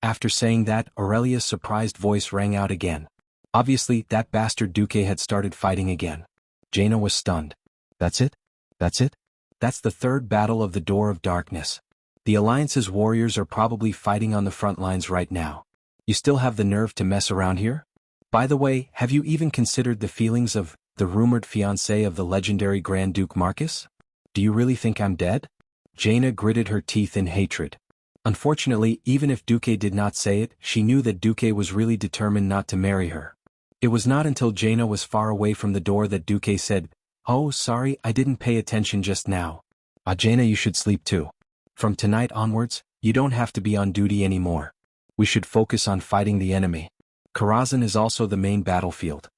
S1: After saying that, Aurelia's surprised voice rang out again. Obviously, that bastard Duque had started fighting again. Jaina was stunned. That's it? That's it? That's the third battle of the Door of Darkness. The Alliance's warriors are probably fighting on the front lines right now. You still have the nerve to mess around here? By the way, have you even considered the feelings of the rumored fiancé of the legendary Grand Duke Marcus? Do you really think I'm dead? Jaina gritted her teeth in hatred. Unfortunately, even if Duque did not say it, she knew that Duque was really determined not to marry her. It was not until Jaina was far away from the door that Duque said, "Oh, sorry, I didn't pay attention just now. Jaina, you should sleep too. From tonight onwards, you don't have to be on duty anymore. We should focus on fighting the enemy. Karazhan is also the main battlefield."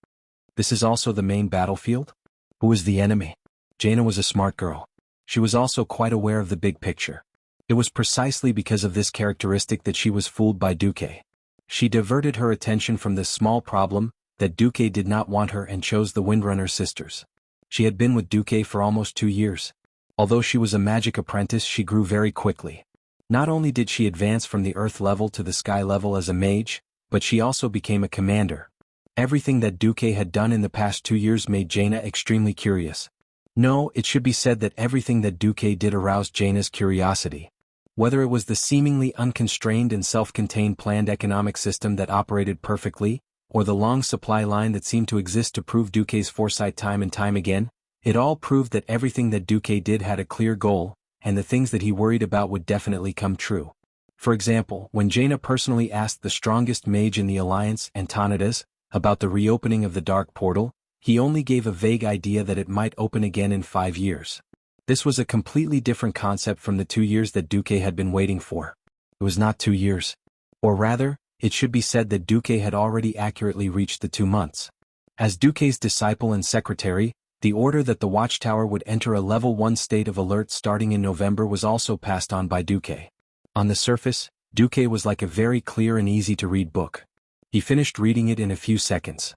S1: This is also the main battlefield? Who is the enemy? Jaina was a smart girl. She was also quite aware of the big picture. It was precisely because of this characteristic that she was fooled by Duque. She diverted her attention from this small problem, that Duque did not want her, and chose the Windrunner sisters. She had been with Duque for almost 2 years. Although she was a magic apprentice, she grew very quickly. Not only did she advance from the earth level to the sky level as a mage, but she also became a commander. Everything that Duque had done in the past 2 years made Jaina extremely curious. No, it should be said that everything that Duque did aroused Jaina's curiosity. Whether it was the seemingly unconstrained and self-contained planned economic system that operated perfectly, or the long supply line that seemed to exist to prove Duque's foresight time and time again, it all proved that everything that Duque did had a clear goal, and the things that he worried about would definitely come true. For example, when Jaina personally asked the strongest mage in the Alliance, Antonidas, about the reopening of the Dark Portal, he only gave a vague idea that it might open again in 5 years. This was a completely different concept from the 2 years that Duque had been waiting for. It was not 2 years. Or rather, it should be said that Duque had already accurately reached the 2 months. As Duque's disciple and secretary, the order that the Watchtower would enter a level 1 state of alert starting in November was also passed on by Duque. On the surface, Duque was like a very clear and easy-to-read book. He finished reading it in a few seconds.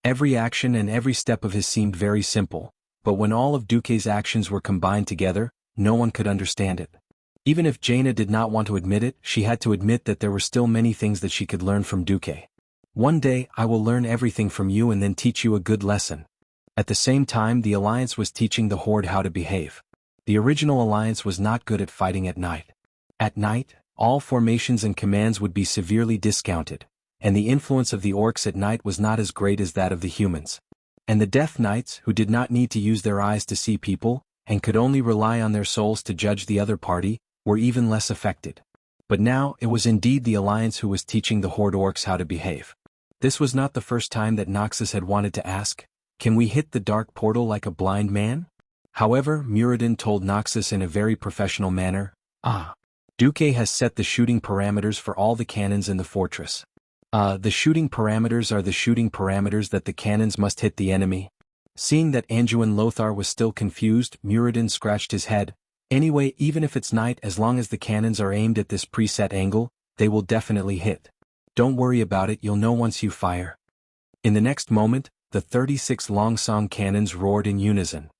S1: Every action and every step of his seemed very simple, but when all of Duque's actions were combined together, no one could understand it. Even if Jaina did not want to admit it, she had to admit that there were still many things that she could learn from Duque. "One day, I will learn everything from you and then teach you a good lesson." At the same time, the Alliance was teaching the Horde how to behave. The original Alliance was not good at fighting at night. At night, all formations and commands would be severely discounted, and the influence of the orcs at night was not as great as that of the humans. And the Death Knights, who did not need to use their eyes to see people, and could only rely on their souls to judge the other party, were even less affected. But now, it was indeed the Alliance who was teaching the Horde orcs how to behave. This was not the first time that Noxus had wanted to ask, "Can we hit the Dark Portal like a blind man?" However, Muradin told Noxus in a very professional manner, Duque has set the shooting parameters for all the cannons in the fortress. The shooting parameters are the shooting parameters that the cannons must hit the enemy." Seeing that Anduin Lothar was still confused, Muradin scratched his head. "Anyway, even if it's night, as long as the cannons are aimed at this preset angle, they will definitely hit. Don't worry about it, you'll know once you fire." In the next moment, the 36 Longsong cannons roared in unison.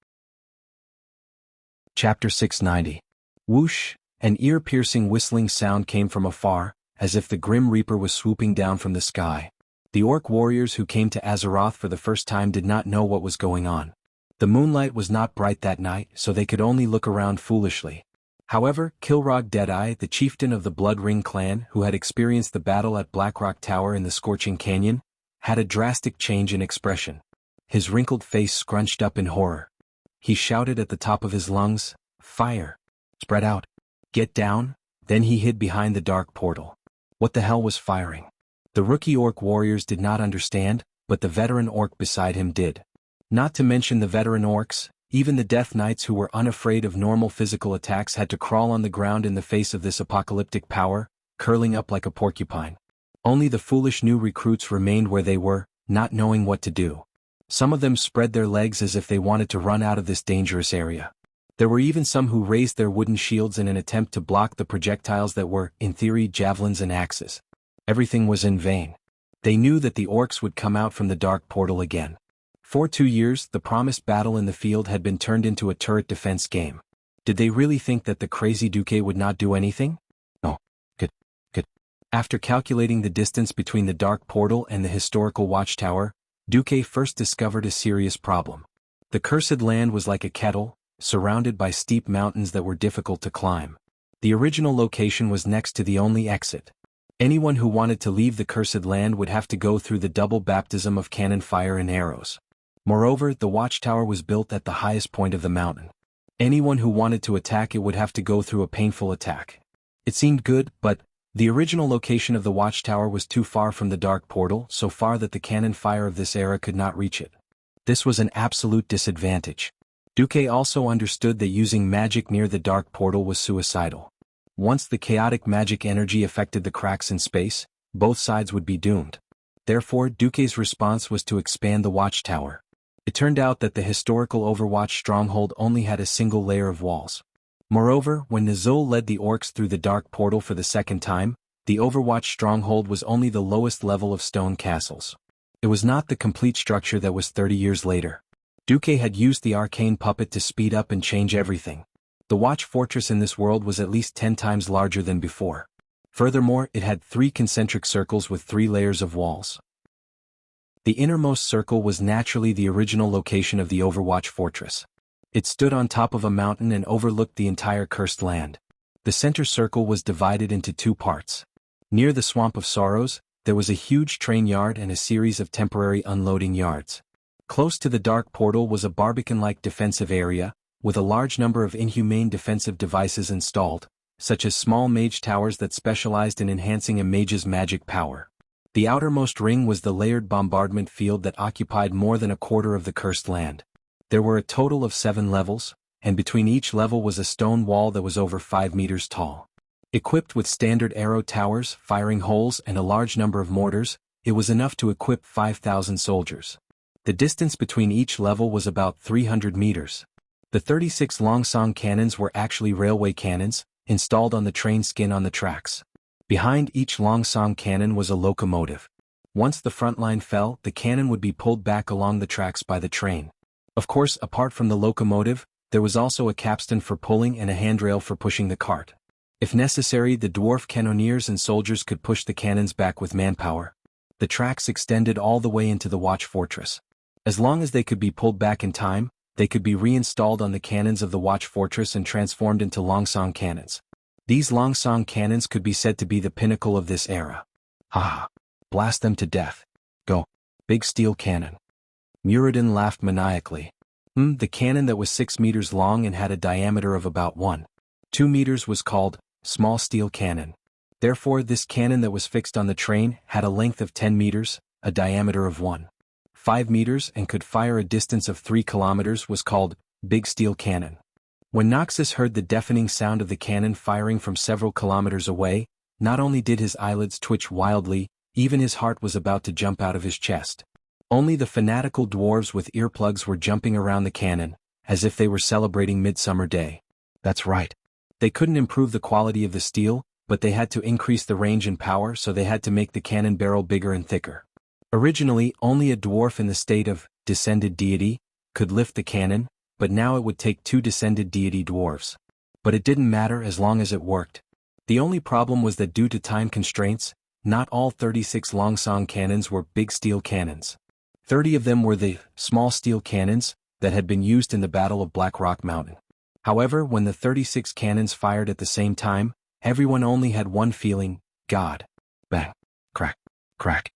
S1: Chapter 690. Whoosh! An ear-piercing whistling sound came from afar, as if the Grim Reaper was swooping down from the sky. The orc warriors who came to Azeroth for the first time did not know what was going on. The moonlight was not bright that night, so they could only look around foolishly. However, Kilrog Deadeye, the chieftain of the Blood Ring clan who had experienced the battle at Blackrock Tower in the Scorching Canyon, had a drastic change in expression. His wrinkled face scrunched up in horror. He shouted at the top of his lungs, "Fire! Spread out! Get down!" Then he hid behind the dark portal. What the hell was firing? The rookie orc warriors did not understand, but the veteran orc beside him did. Not to mention the veteran orcs, even the Death Knights who were unafraid of normal physical attacks had to crawl on the ground in the face of this apocalyptic power, curling up like a porcupine. Only the foolish new recruits remained where they were, not knowing what to do. Some of them spread their legs as if they wanted to run out of this dangerous area. There were even some who raised their wooden shields in an attempt to block the projectiles that were, in theory, javelins and axes. Everything was in vain. They knew that the orcs would come out from the dark portal again. For 2 years, the promised battle in the field had been turned into a turret defense game. Did they really think that the crazy Duque would not do anything? No. Good. After calculating the distance between the dark portal and the historical watchtower, Duque first discovered a serious problem. The cursed land was like a kettle, surrounded by steep mountains that were difficult to climb. The original location was next to the only exit. Anyone who wanted to leave the cursed land would have to go through the double baptism of cannon fire and arrows. Moreover, the watchtower was built at the highest point of the mountain. Anyone who wanted to attack it would have to go through a painful attack. It seemed good, but the original location of the watchtower was too far from the dark portal, so far that the cannon fire of this era could not reach it. This was an absolute disadvantage. Duque also understood that using magic near the dark portal was suicidal. Once the chaotic magic energy affected the cracks in space, both sides would be doomed. Therefore, Duque's response was to expand the watchtower. It turned out that the historical Overwatch stronghold only had a single layer of walls. Moreover, when Nizul led the orcs through the dark portal for the second time, the Overwatch stronghold was only the lowest level of stone castles. It was not the complete structure that was 30 years later. Duque had used the arcane puppet to speed up and change everything. The watch fortress in this world was at least 10 times larger than before. Furthermore, it had 3 concentric circles with 3 layers of walls. The innermost circle was naturally the original location of the Overwatch fortress. It stood on top of a mountain and overlooked the entire cursed land. The center circle was divided into 2 parts. Near the Swamp of Sorrows, there was a huge train yard and a series of temporary unloading yards. Close to the dark portal was a barbican-like defensive area, with a large number of inhumane defensive devices installed, such as small mage towers that specialized in enhancing a mage's magic power. The outermost ring was the layered bombardment field that occupied more than a quarter of the cursed land. There were a total of 7 levels, and between each level was a stone wall that was over 5 meters tall. Equipped with standard arrow towers, firing holes, and a large number of mortars, it was enough to equip 5,000 soldiers. The distance between each level was about 300 meters. The 36 Longsong cannons were actually railway cannons, installed on the train skin on the tracks. Behind each Longsong cannon was a locomotive. Once the front line fell, the cannon would be pulled back along the tracks by the train. Of course, apart from the locomotive, there was also a capstan for pulling and a handrail for pushing the cart. If necessary, the dwarf cannoneers and soldiers could push the cannons back with manpower. The tracks extended all the way into the watch fortress. As long as they could be pulled back in time, they could be reinstalled on the cannons of the watch fortress and transformed into Longsong cannons. These Longsong cannons could be said to be the pinnacle of this era. Ha! Blast them to death. Go. Big steel cannon. Muradin laughed maniacally. The cannon that was 6 meters long and had a diameter of about 1.2 meters was called small steel cannon. Therefore, this cannon that was fixed on the train had a length of 10 meters, a diameter of 1.5 meters, and could fire a distance of 3 kilometers was called big steel cannon. When Noxus heard the deafening sound of the cannon firing from several kilometers away, not only did his eyelids twitch wildly, even his heart was about to jump out of his chest. Only the fanatical dwarves with earplugs were jumping around the cannon, as if they were celebrating Midsummer Day. That's right. They couldn't improve the quality of the steel, but they had to increase the range and power, so they had to make the cannon barrel bigger and thicker. Originally, only a dwarf in the state of descended deity could lift the cannon, but now it would take 2 descended deity dwarves. But it didn't matter as long as it worked. The only problem was that due to time constraints, not all 36 Longsong cannons were big steel cannons. 30 of them were the small steel cannons that had been used in the Battle of Black Rock Mountain. However, when the 36 cannons fired at the same time, everyone only had one feeling: God. Bang. Crack. Crack.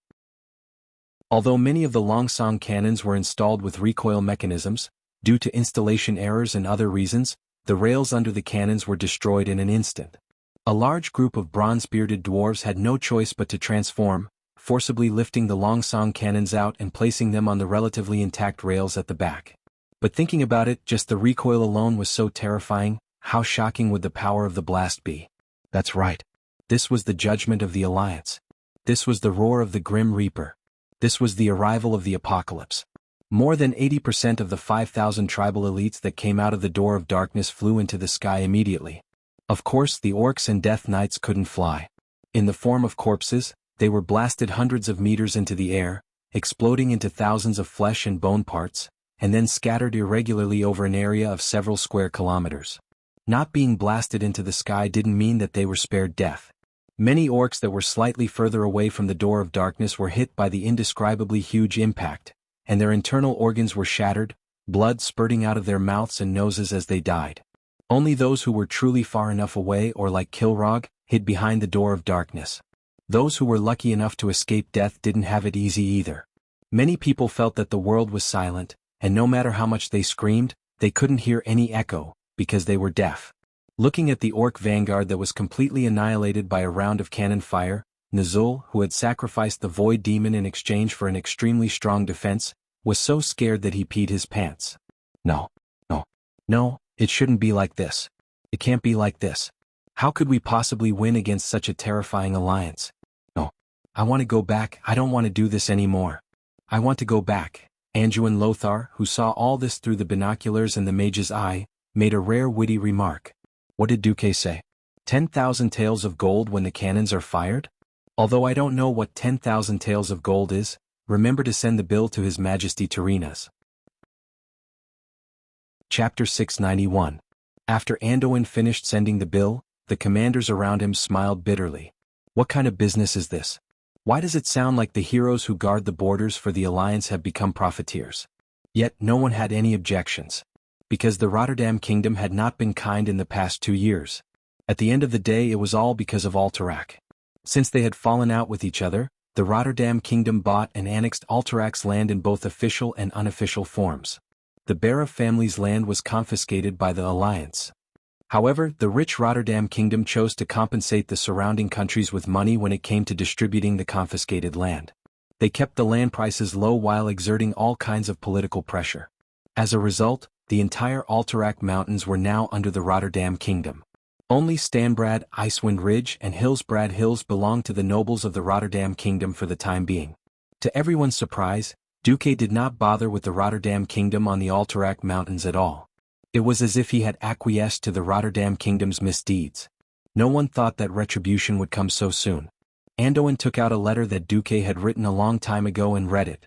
S1: Although many of the Longsong cannons were installed with recoil mechanisms, due to installation errors and other reasons, the rails under the cannons were destroyed in an instant. A large group of bronze-bearded dwarves had no choice but to transform, forcibly lifting the Longsong cannons out and placing them on the relatively intact rails at the back. But thinking about it, just the recoil alone was so terrifying. How shocking would the power of the blast be? That's right. This was the judgment of the Alliance. This was the roar of the Grim Reaper. This was the arrival of the apocalypse. More than 80% of the 5,000 tribal elites that came out of the Door of Darkness flew into the sky immediately. Of course, the orcs and death knights couldn't fly. In the form of corpses, they were blasted hundreds of meters into the air, exploding into thousands of flesh and bone parts, and then scattered irregularly over an area of several square kilometers. Not being blasted into the sky didn't mean that they were spared death. Many orcs that were slightly further away from the Door of Darkness were hit by the indescribably huge impact, and their internal organs were shattered, blood spurting out of their mouths and noses as they died. Only those who were truly far enough away or like Kilrog, hid behind the Door of Darkness. Those who were lucky enough to escape death didn't have it easy either. Many people felt that the world was silent, and no matter how much they screamed, they couldn't hear any echo, because they were deaf. Looking at the orc vanguard that was completely annihilated by a round of cannon fire, Nazul, who had sacrificed the Void Demon in exchange for an extremely strong defense, was so scared that he peed his pants. No, it shouldn't be like this. It can't be like this. How could we possibly win against such a terrifying alliance? No. I want to go back. I don't want to do this anymore. I want to go back. Anduin Lothar, who saw all this through the binoculars and the mage's eye, made a rare witty remark. What did Duque say? 10,000 taels of gold when the cannons are fired? Although I don't know what 10,000 taels of gold is, remember to send the bill to His Majesty Tyrrhena's. Chapter 691. After Anduin finished sending the bill, the commanders around him smiled bitterly. What kind of business is this? Why does it sound like the heroes who guard the borders for the Alliance have become profiteers? Yet no one had any objections. Because the Rotterdam Kingdom had not been kind in the past 2 years. At the end of the day, it was all because of Alterac. Since they had fallen out with each other, the Rotterdam Kingdom bought and annexed Alterac's land in both official and unofficial forms. The Barra family's land was confiscated by the Alliance. However, the rich Rotterdam Kingdom chose to compensate the surrounding countries with money when it came to distributing the confiscated land. They kept the land prices low while exerting all kinds of political pressure. As a result, the entire Alterac Mountains were now under the Rotterdam Kingdom. Only Stanbrad, Icewind Ridge, and Hillsbrad Hills belonged to the nobles of the Rotterdam Kingdom for the time being. To everyone's surprise, Duque did not bother with the Rotterdam Kingdom on the Alterac Mountains at all. It was as if he had acquiesced to the Rotterdam Kingdom's misdeeds. No one thought that retribution would come so soon. Anduin took out a letter that Duque had written a long time ago and read it.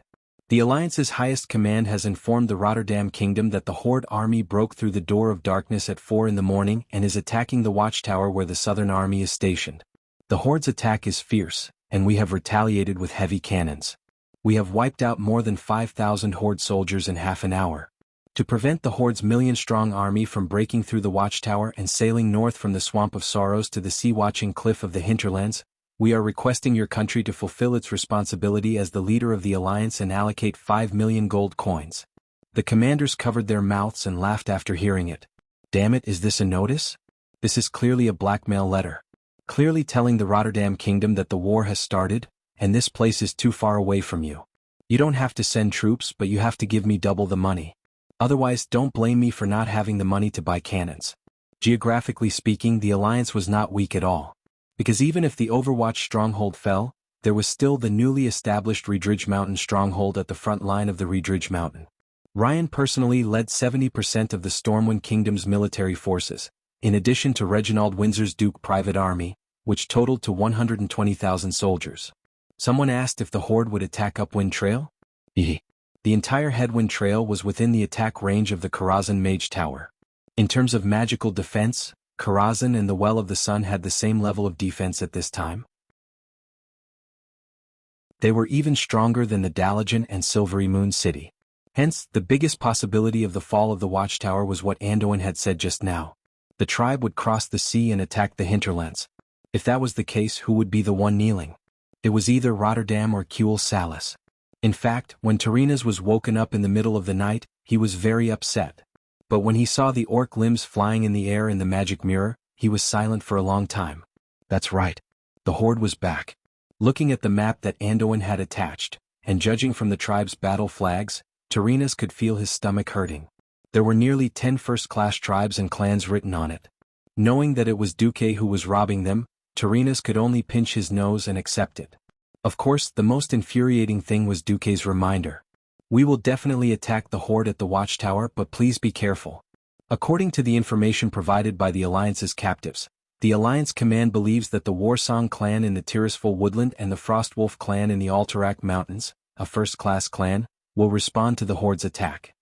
S1: The Alliance's highest command has informed the Rotterdam Kingdom that the Horde army broke through the Door of Darkness at 4 in the morning and is attacking the watchtower where the Southern Army is stationed. The Horde's attack is fierce, and we have retaliated with heavy cannons. We have wiped out more than 5,000 Horde soldiers in half an hour. To prevent the Horde's million-strong army from breaking through the watchtower and sailing north from the Swamp of Sorrows to the sea-watching cliff of the hinterlands, we are requesting your country to fulfill its responsibility as the leader of the Alliance and allocate 5 million gold coins. The commanders covered their mouths and laughed after hearing it. Damn it, is this a notice? This is clearly a blackmail letter. Clearly telling the Rotterdam Kingdom that the war has started, and this place is too far away from you. You don't have to send troops, but you have to give me double the money. Otherwise, don't blame me for not having the money to buy cannons. Geographically speaking, the Alliance was not weak at all. Because even if the Overwatch stronghold fell, there was still the newly established Riedridge Mountain stronghold at the front line of the Riedridge Mountain. Ryan personally led 70% of the Stormwind Kingdom's military forces, in addition to Reginald Windsor's Duke private army, which totaled to 120,000 soldiers. Someone asked if the Horde would attack Upwind Trail? The entire Headwind Trail was within the attack range of the Karazhan Mage Tower. In terms of magical defense, Karazhan and the Well of the Sun had the same level of defense at this time. They were even stronger than the Dalajan and Silvery Moon City. Hence, the biggest possibility of the fall of the Watchtower was what Anduin had said just now. The tribe would cross the sea and attack the hinterlands. If that was the case, who would be the one kneeling? It was either Rotterdam or Kuel Salis. In fact, when Tyrrhena's was woken up in the middle of the night, he was very upset. But when he saw the orc limbs flying in the air in the magic mirror, he was silent for a long time. That's right. The Horde was back. Looking at the map that Anduin had attached, and judging from the tribe's battle flags, Tyrrhena's could feel his stomach hurting. There were nearly 10 first-class tribes and clans written on it. Knowing that it was Duque who was robbing them, Tyrrhena's could only pinch his nose and accept it. Of course, the most infuriating thing was Duque's reminder. We will definitely attack the Horde at the watchtower, but please be careful. According to the information provided by the Alliance's captives, the Alliance Command believes that the Warsong clan in the Tirisful Woodland and the Frostwolf clan in the Alterac Mountains, a first-class clan, will respond to the Horde's attack.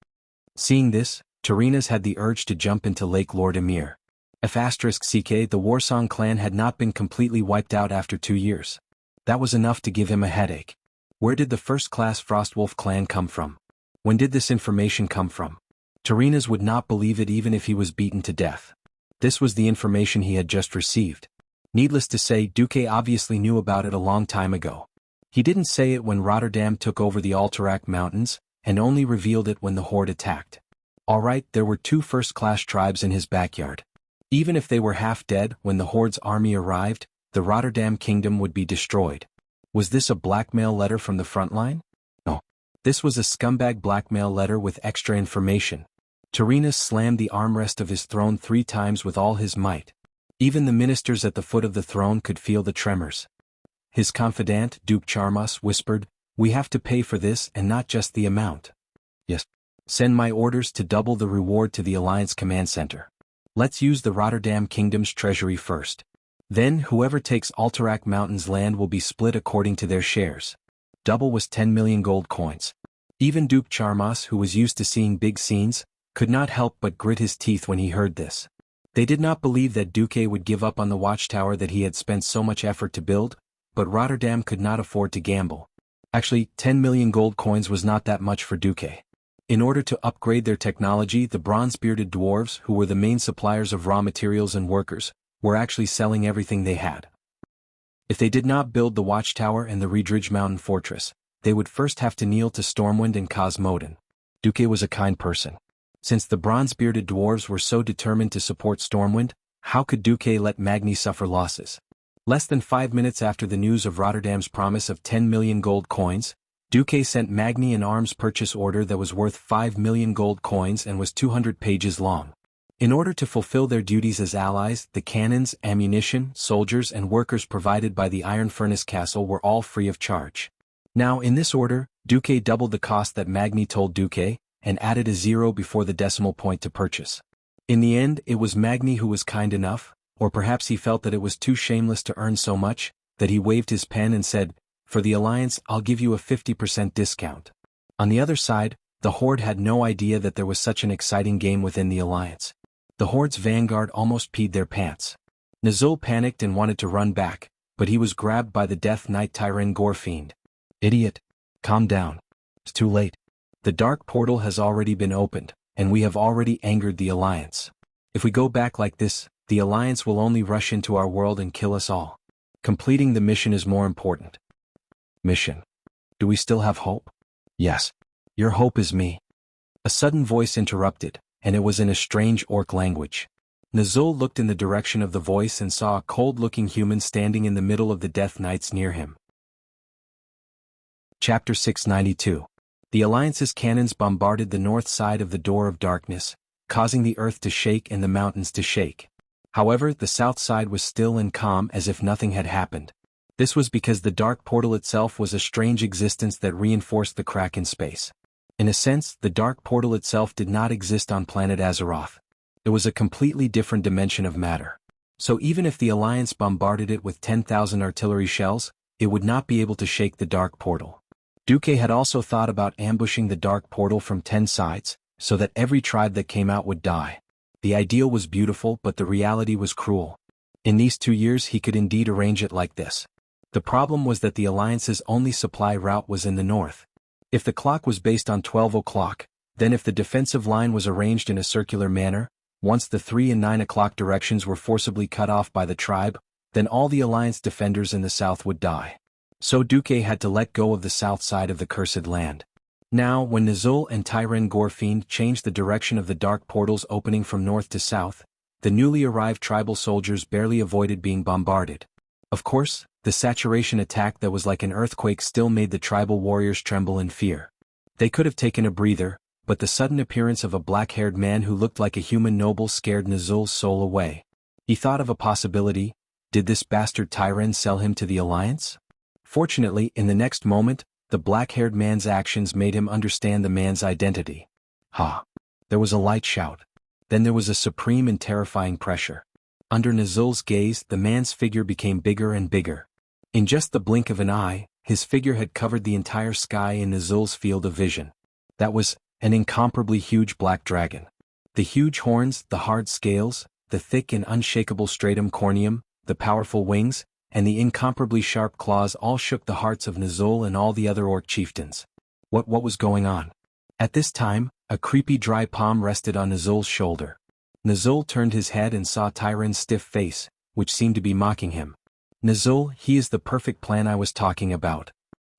S1: Seeing this, Tarinas had the urge to jump into Lake Lord Emir. F***CK, the Warsong clan had not been completely wiped out after 2 years. That was enough to give him a headache. Where did the first-class Frostwolf clan come from? When did this information come from? Tarinas would not believe it even if he was beaten to death. This was the information he had just received. Needless to say, Duque obviously knew about it a long time ago. He didn't say it when Rotterdam took over the Alterac Mountains, and only revealed it when the Horde attacked. Alright, there were 2 first-class tribes in his backyard. Even if they were half dead when the Horde's army arrived, the Rotterdam kingdom would be destroyed. Was this a blackmail letter from the front line? No. This was a scumbag blackmail letter with extra information. Tarinas slammed the armrest of his throne 3 times with all his might. Even the ministers at the foot of the throne could feel the tremors. His confidant, Duke Charmas, whispered, "We have to pay for this and not just the amount." Yes. Send my orders to double the reward to the Alliance Command Center. Let's use the Rotterdam Kingdom's treasury first. Then whoever takes Alterac Mountains land will be split according to their shares. Double was 10 million gold coins. Even Duke Charmas, who was used to seeing big scenes, could not help but grit his teeth when he heard this. They did not believe that Duque would give up on the watchtower that he had spent so much effort to build, but Rotterdam could not afford to gamble. Actually, 10 million gold coins was not that much for Duque. In order to upgrade their technology, the bronze-bearded dwarves, who were the main suppliers of raw materials and workers, were actually selling everything they had. If they did not build the watchtower and the Redridge Mountain Fortress, they would first have to kneel to Stormwind and Cosmodan. Duque was a kind person. Since the bronze-bearded dwarves were so determined to support Stormwind, how could Duque let Magni suffer losses? Less than 5 minutes after the news of Rotterdam's promise of 10 million gold coins, Duque sent Magni an arms purchase order that was worth 5 million gold coins and was 200 pages long. In order to fulfill their duties as allies, the cannons, ammunition, soldiers and workers provided by the Iron Furnace Castle were all free of charge. Now in this order, Duque doubled the cost that Magni told Duque, and added a 0 before the decimal point to purchase. In the end, it was Magni who was kind enough, or perhaps he felt that it was too shameless to earn so much, that he waved his pen and said, "For the Alliance, I'll give you a 50% discount." On the other side, the Horde had no idea that there was such an exciting game within the Alliance. The Horde's vanguard almost peed their pants. Nazul panicked and wanted to run back, but he was grabbed by the Death Knight Tyren Gorfiend. "Idiot. Calm down. It's too late. The Dark Portal has already been opened, and we have already angered the Alliance. If we go back like this, the Alliance will only rush into our world and kill us all. Completing the mission is more important." Mission. Do we still have hope? Yes. Your hope is me. A sudden voice interrupted, and it was in a strange orc language. Nazul looked in the direction of the voice and saw a cold-looking human standing in the middle of the Death Knights near him. Chapter 692. The Alliance's cannons bombarded the north side of the Door of Darkness, causing the earth to shake and the mountains to shake. However, the south side was still and calm as if nothing had happened. This was because the Dark Portal itself was a strange existence that reinforced the crack in space. In a sense, the Dark Portal itself did not exist on planet Azeroth. It was a completely different dimension of matter. So even if the Alliance bombarded it with 10,000 artillery shells, it would not be able to shake the Dark Portal. Duque had also thought about ambushing the Dark Portal from 10 sides, so that every tribe that came out would die. The ideal was beautiful, but the reality was cruel. In these 2 years he could indeed arrange it like this. The problem was that the Alliance's only supply route was in the north. If the clock was based on 12 o'clock, then if the defensive line was arranged in a circular manner, once the 3 and 9 o'clock directions were forcibly cut off by the tribe, then all the Alliance defenders in the south would die. So Duque had to let go of the south side of the cursed land. Now, when Nazul and Tyren Gorfiend changed the direction of the Dark Portal's opening from north to south, the newly arrived tribal soldiers barely avoided being bombarded. Of course, the saturation attack that was like an earthquake still made the tribal warriors tremble in fear. They could have taken a breather, but the sudden appearance of a black-haired man who looked like a human noble scared Nazul's soul away. He thought of a possibility. Did this bastard Tyren sell him to the Alliance? Fortunately, in the next moment, The black-haired man's actions made him understand the man's identity. Ha! There was a light shout. Then there was a supreme and terrifying pressure. Under Nazul's gaze, the man's figure became bigger and bigger. In just the blink of an eye, his figure had covered the entire sky in Nazul's field of vision. That was an incomparably huge black dragon. The huge horns, the hard scales, the thick and unshakable stratum corneum, the powerful wings, and the incomparably sharp claws all shook the hearts of Nazul and all the other orc chieftains. What was going on? At this time, a creepy dry palm rested on Nazul's shoulder. Nazul turned his head and saw Tyron's stiff face, which seemed to be mocking him. Nazul, he is the perfect plan I was talking about.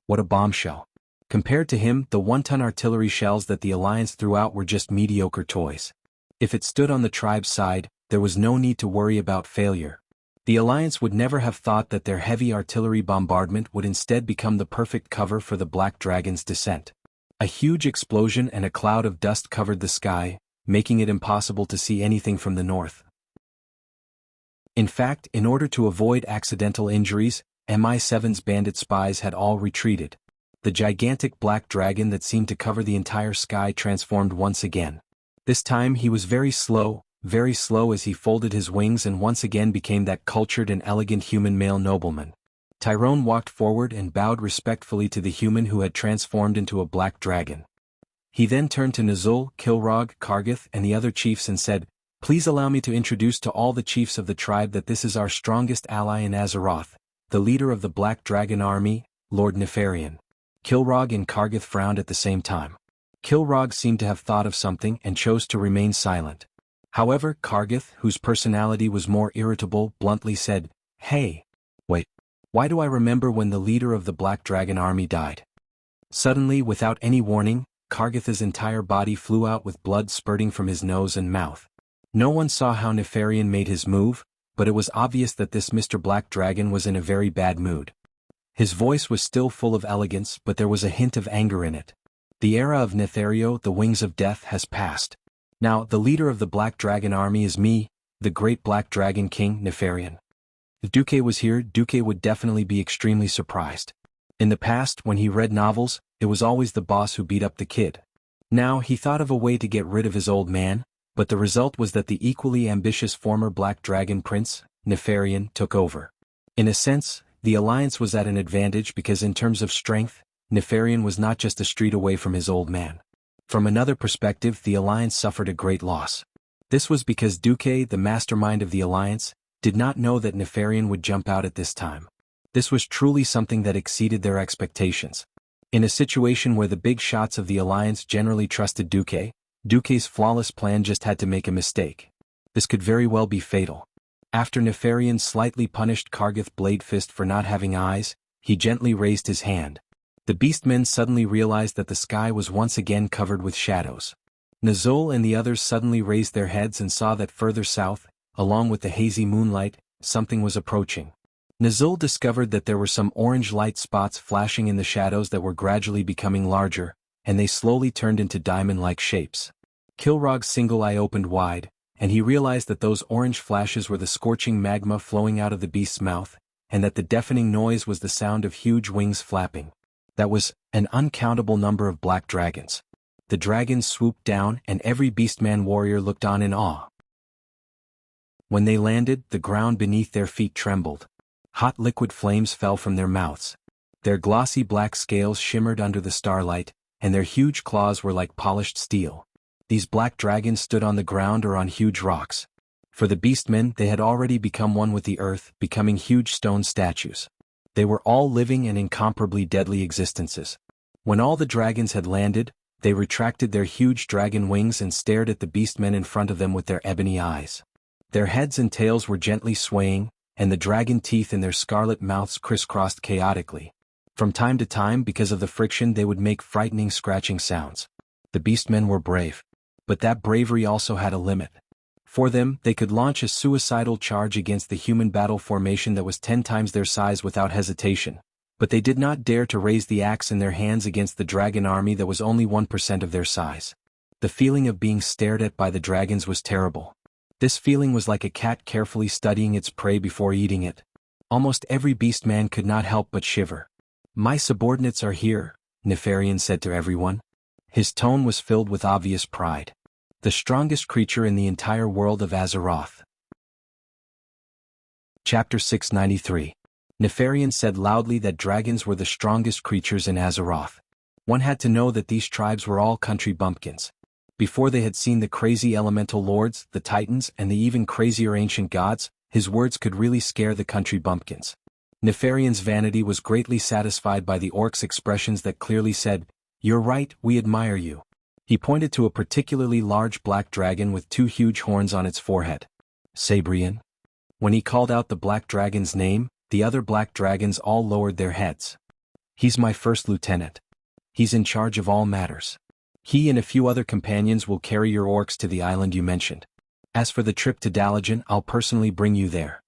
S1: What a bombshell. Compared to him, the 1-ton artillery shells that the Alliance threw out were just mediocre toys. If it stood on the tribe's side, there was no need to worry about failure. The Alliance would never have thought that their heavy artillery bombardment would instead become the perfect cover for the Black Dragon's descent. A huge explosion and a cloud of dust covered the sky, making it impossible to see anything from the north. In fact, in order to avoid accidental injuries, MI7's bandit spies had all retreated. The gigantic black dragon that seemed to cover the entire sky transformed once again. This time he was very slow as he folded his wings and once again became that cultured and elegant human male nobleman. Tyrone walked forward and bowed respectfully to the human who had transformed into a black dragon. He then turned to Nazul, Kilrog, Kargath and the other chiefs and said, "Please allow me to introduce to all the chiefs of the tribe that this is our strongest ally in Azeroth, the leader of the Black Dragon Army, Lord Nefarian." Kilrog and Kargath frowned at the same time. Kilrog seemed to have thought of something and chose to remain silent. However, Kargath, whose personality was more irritable, bluntly said, "Hey! Wait. Why do I remember when the leader of the Black Dragon Army died?" Suddenly, without any warning, Kargath's entire body flew out with blood spurting from his nose and mouth. No one saw how Nefarian made his move, but it was obvious that this Mr. Black Dragon was in a very bad mood. His voice was still full of elegance, but there was a hint of anger in it. The era of Nethario, the Wings of Death, has passed. Now, the leader of the Black Dragon Army is me, the great Black Dragon King, Nefarian. If Duque was here, Duque would definitely be extremely surprised. In the past, when he read novels, it was always the boss who beat up the kid. Now, he thought of a way to get rid of his old man, but the result was that the equally ambitious former Black Dragon Prince, Nefarian, took over. In a sense, the Alliance was at an advantage because in terms of strength, Nefarian was not just a street away from his old man. From another perspective, the Alliance suffered a great loss. This was because Duque, the mastermind of the Alliance, did not know that Nefarian would jump out at this time. This was truly something that exceeded their expectations. In a situation where the big shots of the Alliance generally trusted Duque, Duque's flawless plan just had to make a mistake. This could very well be fatal. After Nefarian slightly punished Kargath Bladefist for not having eyes, he gently raised his hand. The beastmen suddenly realized that the sky was once again covered with shadows. Nazul and the others suddenly raised their heads and saw that further south, along with the hazy moonlight, something was approaching. Nazul discovered that there were some orange light spots flashing in the shadows that were gradually becoming larger, and they slowly turned into diamond-like shapes. Kilrog's single eye opened wide, and he realized that those orange flashes were the scorching magma flowing out of the beast's mouth, and that the deafening noise was the sound of huge wings flapping. That was an uncountable number of black dragons. The dragons swooped down and every beastman warrior looked on in awe. When they landed, the ground beneath their feet trembled. Hot liquid flames fell from their mouths. Their glossy black scales shimmered under the starlight, and their huge claws were like polished steel. These black dragons stood on the ground or on huge rocks. For the beastmen, they had already become one with the earth, becoming huge stone statues. They were all living and incomparably deadly existences. When all the dragons had landed, they retracted their huge dragon wings and stared at the beastmen in front of them with their ebony eyes. Their heads and tails were gently swaying, and the dragon teeth in their scarlet mouths crisscrossed chaotically. From time to time, because of the friction, they would make frightening scratching sounds. The beastmen were brave. But that bravery also had a limit. For them, they could launch a suicidal charge against the human battle formation that was 10 times their size without hesitation. But they did not dare to raise the axe in their hands against the dragon army that was only 1% of their size. The feeling of being stared at by the dragons was terrible. This feeling was like a cat carefully studying its prey before eating it. Almost every beastman could not help but shiver. "My subordinates are here," Nefarian said to everyone. His tone was filled with obvious pride. The strongest creature in the entire world of Azeroth. Chapter 693. Nefarian said loudly that dragons were the strongest creatures in Azeroth. One had to know that these tribes were all country bumpkins. Before they had seen the crazy elemental lords, the titans, and the even crazier ancient gods, his words could really scare the country bumpkins. Nefarian's vanity was greatly satisfied by the orc's expressions that clearly said, "You're right, we admire you." He pointed to a particularly large black dragon with two huge horns on its forehead. Sabrian. When he called out the black dragon's name, the other black dragons all lowered their heads. "He's my first lieutenant. He's in charge of all matters. He and a few other companions will carry your orcs to the island you mentioned. As for the trip to Dalajan, I'll personally bring you there."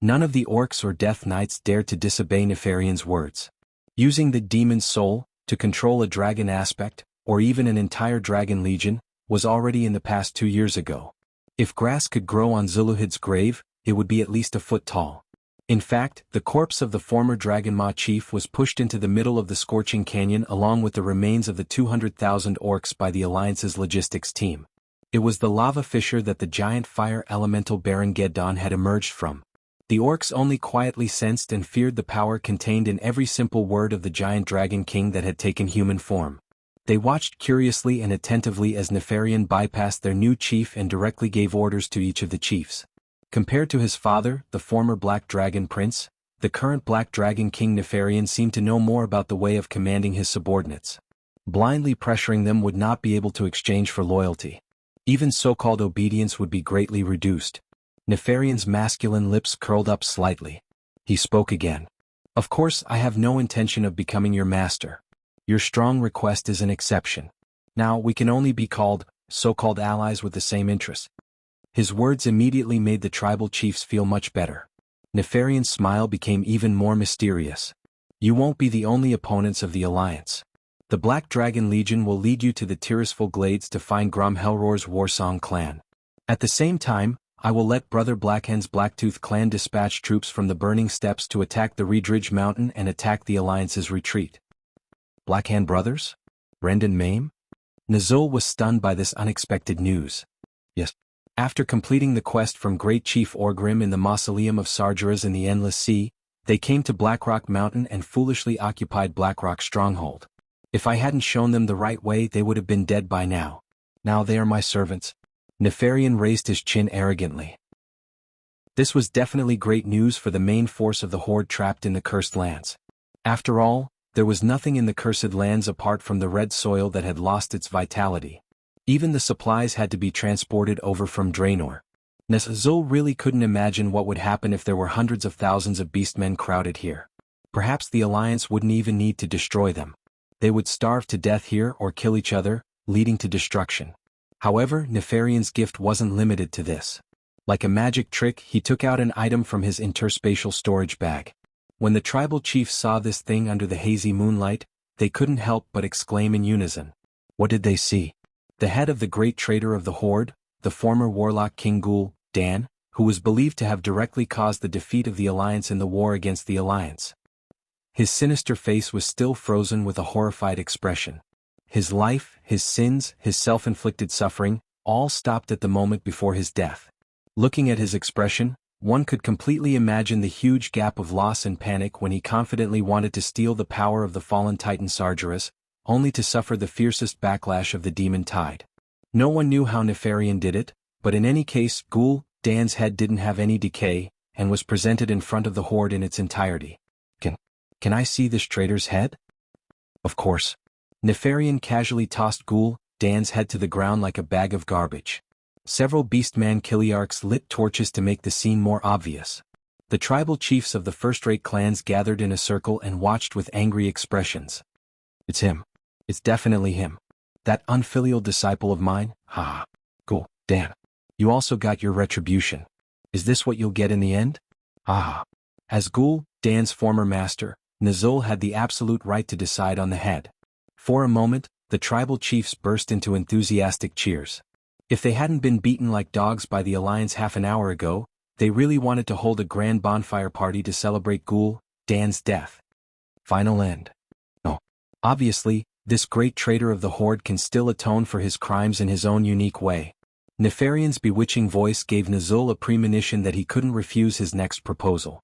S1: None of the orcs or death knights dared to disobey Nefarian's words. Using the demon's soul to control a dragon aspect, or even an entire dragon legion, was already in the past 2 years ago. If grass could grow on Zuluhid's grave, it would be at least a foot tall. In fact, the corpse of the former Dragon Maw chief was pushed into the middle of the scorching canyon along with the remains of the 200,000 orcs by the Alliance's logistics team. It was the lava fissure that the giant fire elemental Baron Geddon had emerged from. The orcs only quietly sensed and feared the power contained in every simple word of the giant dragon king that had taken human form. They watched curiously and attentively as Nefarian bypassed their new chief and directly gave orders to each of the chiefs. Compared to his father, the former Black Dragon Prince, the current Black Dragon King Nefarian seemed to know more about the way of commanding his subordinates. Blindly pressuring them would not be able to exchange for loyalty. Even so-called obedience would be greatly reduced. Nefarian's masculine lips curled up slightly. He spoke again. "Of course, I have no intention of becoming your master. Your strong request is an exception. Now we can only be called, so-called allies with the same interests." His words immediately made the tribal chiefs feel much better. Nefarian's smile became even more mysterious. "You won't be the only opponents of the Alliance. The Black Dragon Legion will lead you to the Tirisful Glades to find Grom Helroar's Warsong clan. At the same time, I will let Brother Blackhand's Blacktooth clan dispatch troops from the Burning Steppes to attack the Reedridge Mountain and attack the Alliance's retreat." Blackhand brothers? Brendan Mame? Nazul was stunned by this unexpected news. Yes. After completing the quest from Great Chief Orgrim in the Mausoleum of Sargeras in the Endless Sea, they came to Blackrock Mountain and foolishly occupied Blackrock Stronghold. If I hadn't shown them the right way, they would have been dead by now. Now they are my servants. Nefarian raised his chin arrogantly. This was definitely great news for the main force of the Horde trapped in the Cursed Lands. After all, there was nothing in the Cursed Lands apart from the red soil that had lost its vitality. Even the supplies had to be transported over from Draenor. Nazul really couldn't imagine what would happen if there were hundreds of thousands of beastmen crowded here. Perhaps the Alliance wouldn't even need to destroy them. They would starve to death here or kill each other, leading to destruction. However, Nefarian's gift wasn't limited to this. Like a magic trick, he took out an item from his interspatial storage bag. When the tribal chiefs saw this thing under the hazy moonlight, they couldn't help but exclaim in unison. What did they see? The head of the great traitor of the Horde, the former warlock King Ghoul, Dan, who was believed to have directly caused the defeat of the Alliance in the war against the Alliance. His sinister face was still frozen with a horrified expression. His life, his sins, his self-inflicted suffering, all stopped at the moment before his death. Looking at his expression, one could completely imagine the huge gap of loss and panic when he confidently wanted to steal the power of the fallen titan Sargeras, only to suffer the fiercest backlash of the demon tide. No one knew how Nefarian did it, but in any case, Ghoul, Dan's head didn't have any decay, and was presented in front of the Horde in its entirety. Can I see this traitor's head? Of course. Nefarian casually tossed Ghoul, Dan's head to the ground like a bag of garbage. Several beastman Kiliarchs lit torches to make the scene more obvious. The tribal chiefs of the first-rate clans gathered in a circle and watched with angry expressions. It's him. It's definitely him. That unfilial disciple of mine? Ha. Ghoul, Dan. You also got your retribution. Is this what you'll get in the end? Ah. As Ghoul, Dan's former master, Nazul had the absolute right to decide on the head. For a moment, the tribal chiefs burst into enthusiastic cheers. If they hadn't been beaten like dogs by the Alliance half an hour ago, they really wanted to hold a grand bonfire party to celebrate Ghoul, Dan's death. Final end. No. Obviously, this great traitor of the Horde can still atone for his crimes in his own unique way. Nefarian's bewitching voice gave Nazul a premonition that he couldn't refuse his next proposal.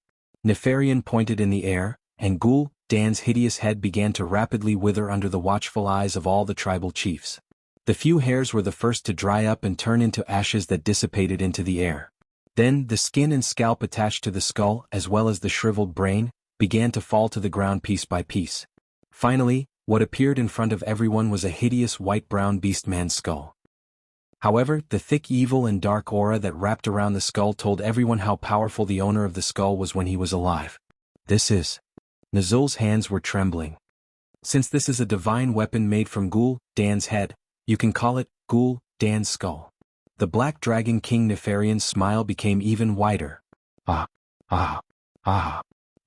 S1: Nefarian pointed in the air, and Ghoul Dan's hideous head began to rapidly wither under the watchful eyes of all the tribal chiefs. The few hairs were the first to dry up and turn into ashes that dissipated into the air. Then the skin and scalp attached to the skull, as well as the shriveled brain, began to fall to the ground piece by piece. Finally, what appeared in front of everyone was a hideous white-brown beastman's skull. However, the thick evil and dark aura that wrapped around the skull told everyone how powerful the owner of the skull was when he was alive. This is... Nazul's hands were trembling. Since this is a divine weapon made from Ghoul Dan's head, you can call it Ghoul Dan's skull. The Black Dragon King Nefarian's smile became even wider. Ah.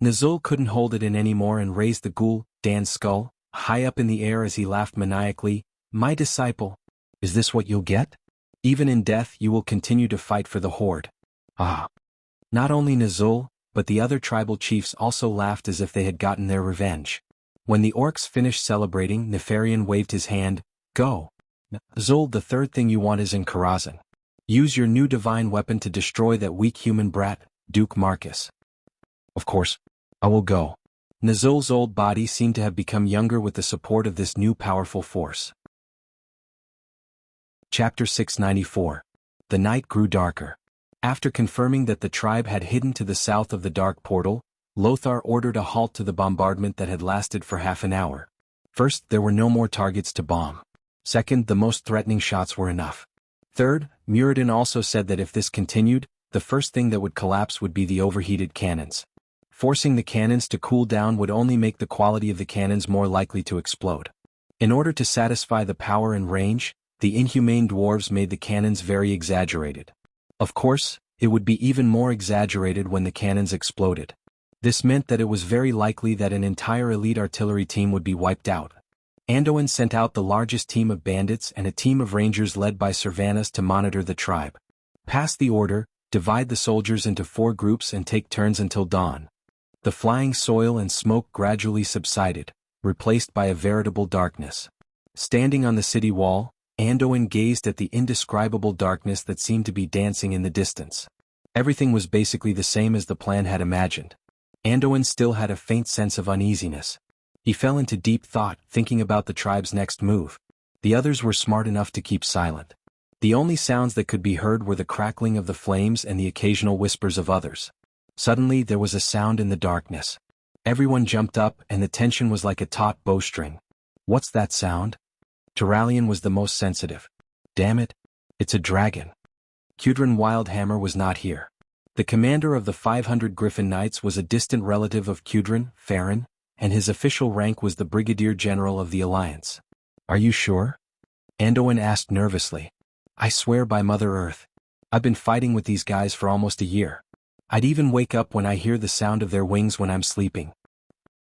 S1: Nazul couldn't hold it in anymore and raised the Ghoul Dan's skull high up in the air as he laughed maniacally. My disciple, is this what you'll get? Even in death you will continue to fight for the Horde. Ah. Not only Nazul, but the other tribal chiefs also laughed as if they had gotten their revenge. When the orcs finished celebrating, Nefarian waved his hand. Go. Nazul, the third thing you want is in Karazhan. Use your new divine weapon to destroy that weak human brat, Duke Marcus. Of course, I will go. Nazul's old body seemed to have become younger with the support of this new powerful force. Chapter 694. The night grew darker. After confirming that the tribe had hidden to the south of the dark portal, Lothar ordered a halt to the bombardment that had lasted for half an hour. First, there were no more targets to bomb. Second, the most threatening shots were enough. Third, Muradin also said that if this continued, the first thing that would collapse would be the overheated cannons. Forcing the cannons to cool down would only make the quality of the cannons more likely to explode. In order to satisfy the power and range, the inhumane dwarves made the cannons very exaggerated. Of course, it would be even more exaggerated when the cannons exploded. This meant that it was very likely that an entire elite artillery team would be wiped out. Anduin sent out the largest team of bandits and a team of rangers led by Servanas to monitor the tribe. Pass the order, divide the soldiers into 4 groups and take turns until dawn. The flying soil and smoke gradually subsided, replaced by a veritable darkness. Standing on the city wall, Anduin gazed at the indescribable darkness that seemed to be dancing in the distance. Everything was basically the same as the plan had imagined. Anduin still had a faint sense of uneasiness. He fell into deep thought, thinking about the tribe's next move. The others were smart enough to keep silent. The only sounds that could be heard were the crackling of the flames and the occasional whispers of others. Suddenly there was a sound in the darkness. Everyone jumped up and the tension was like a taut bowstring. What's that sound? Turalian was the most sensitive. Damn it, it's a dragon. Kudrin Wildhammer was not here. The commander of the 500 Griffin Knights was a distant relative of Kudrin, Farron, and his official rank was the Brigadier General of the Alliance. Are you sure? Anduin asked nervously. I swear by Mother Earth. I've been fighting with these guys for almost a year. I'd even wake up when I hear the sound of their wings when I'm sleeping.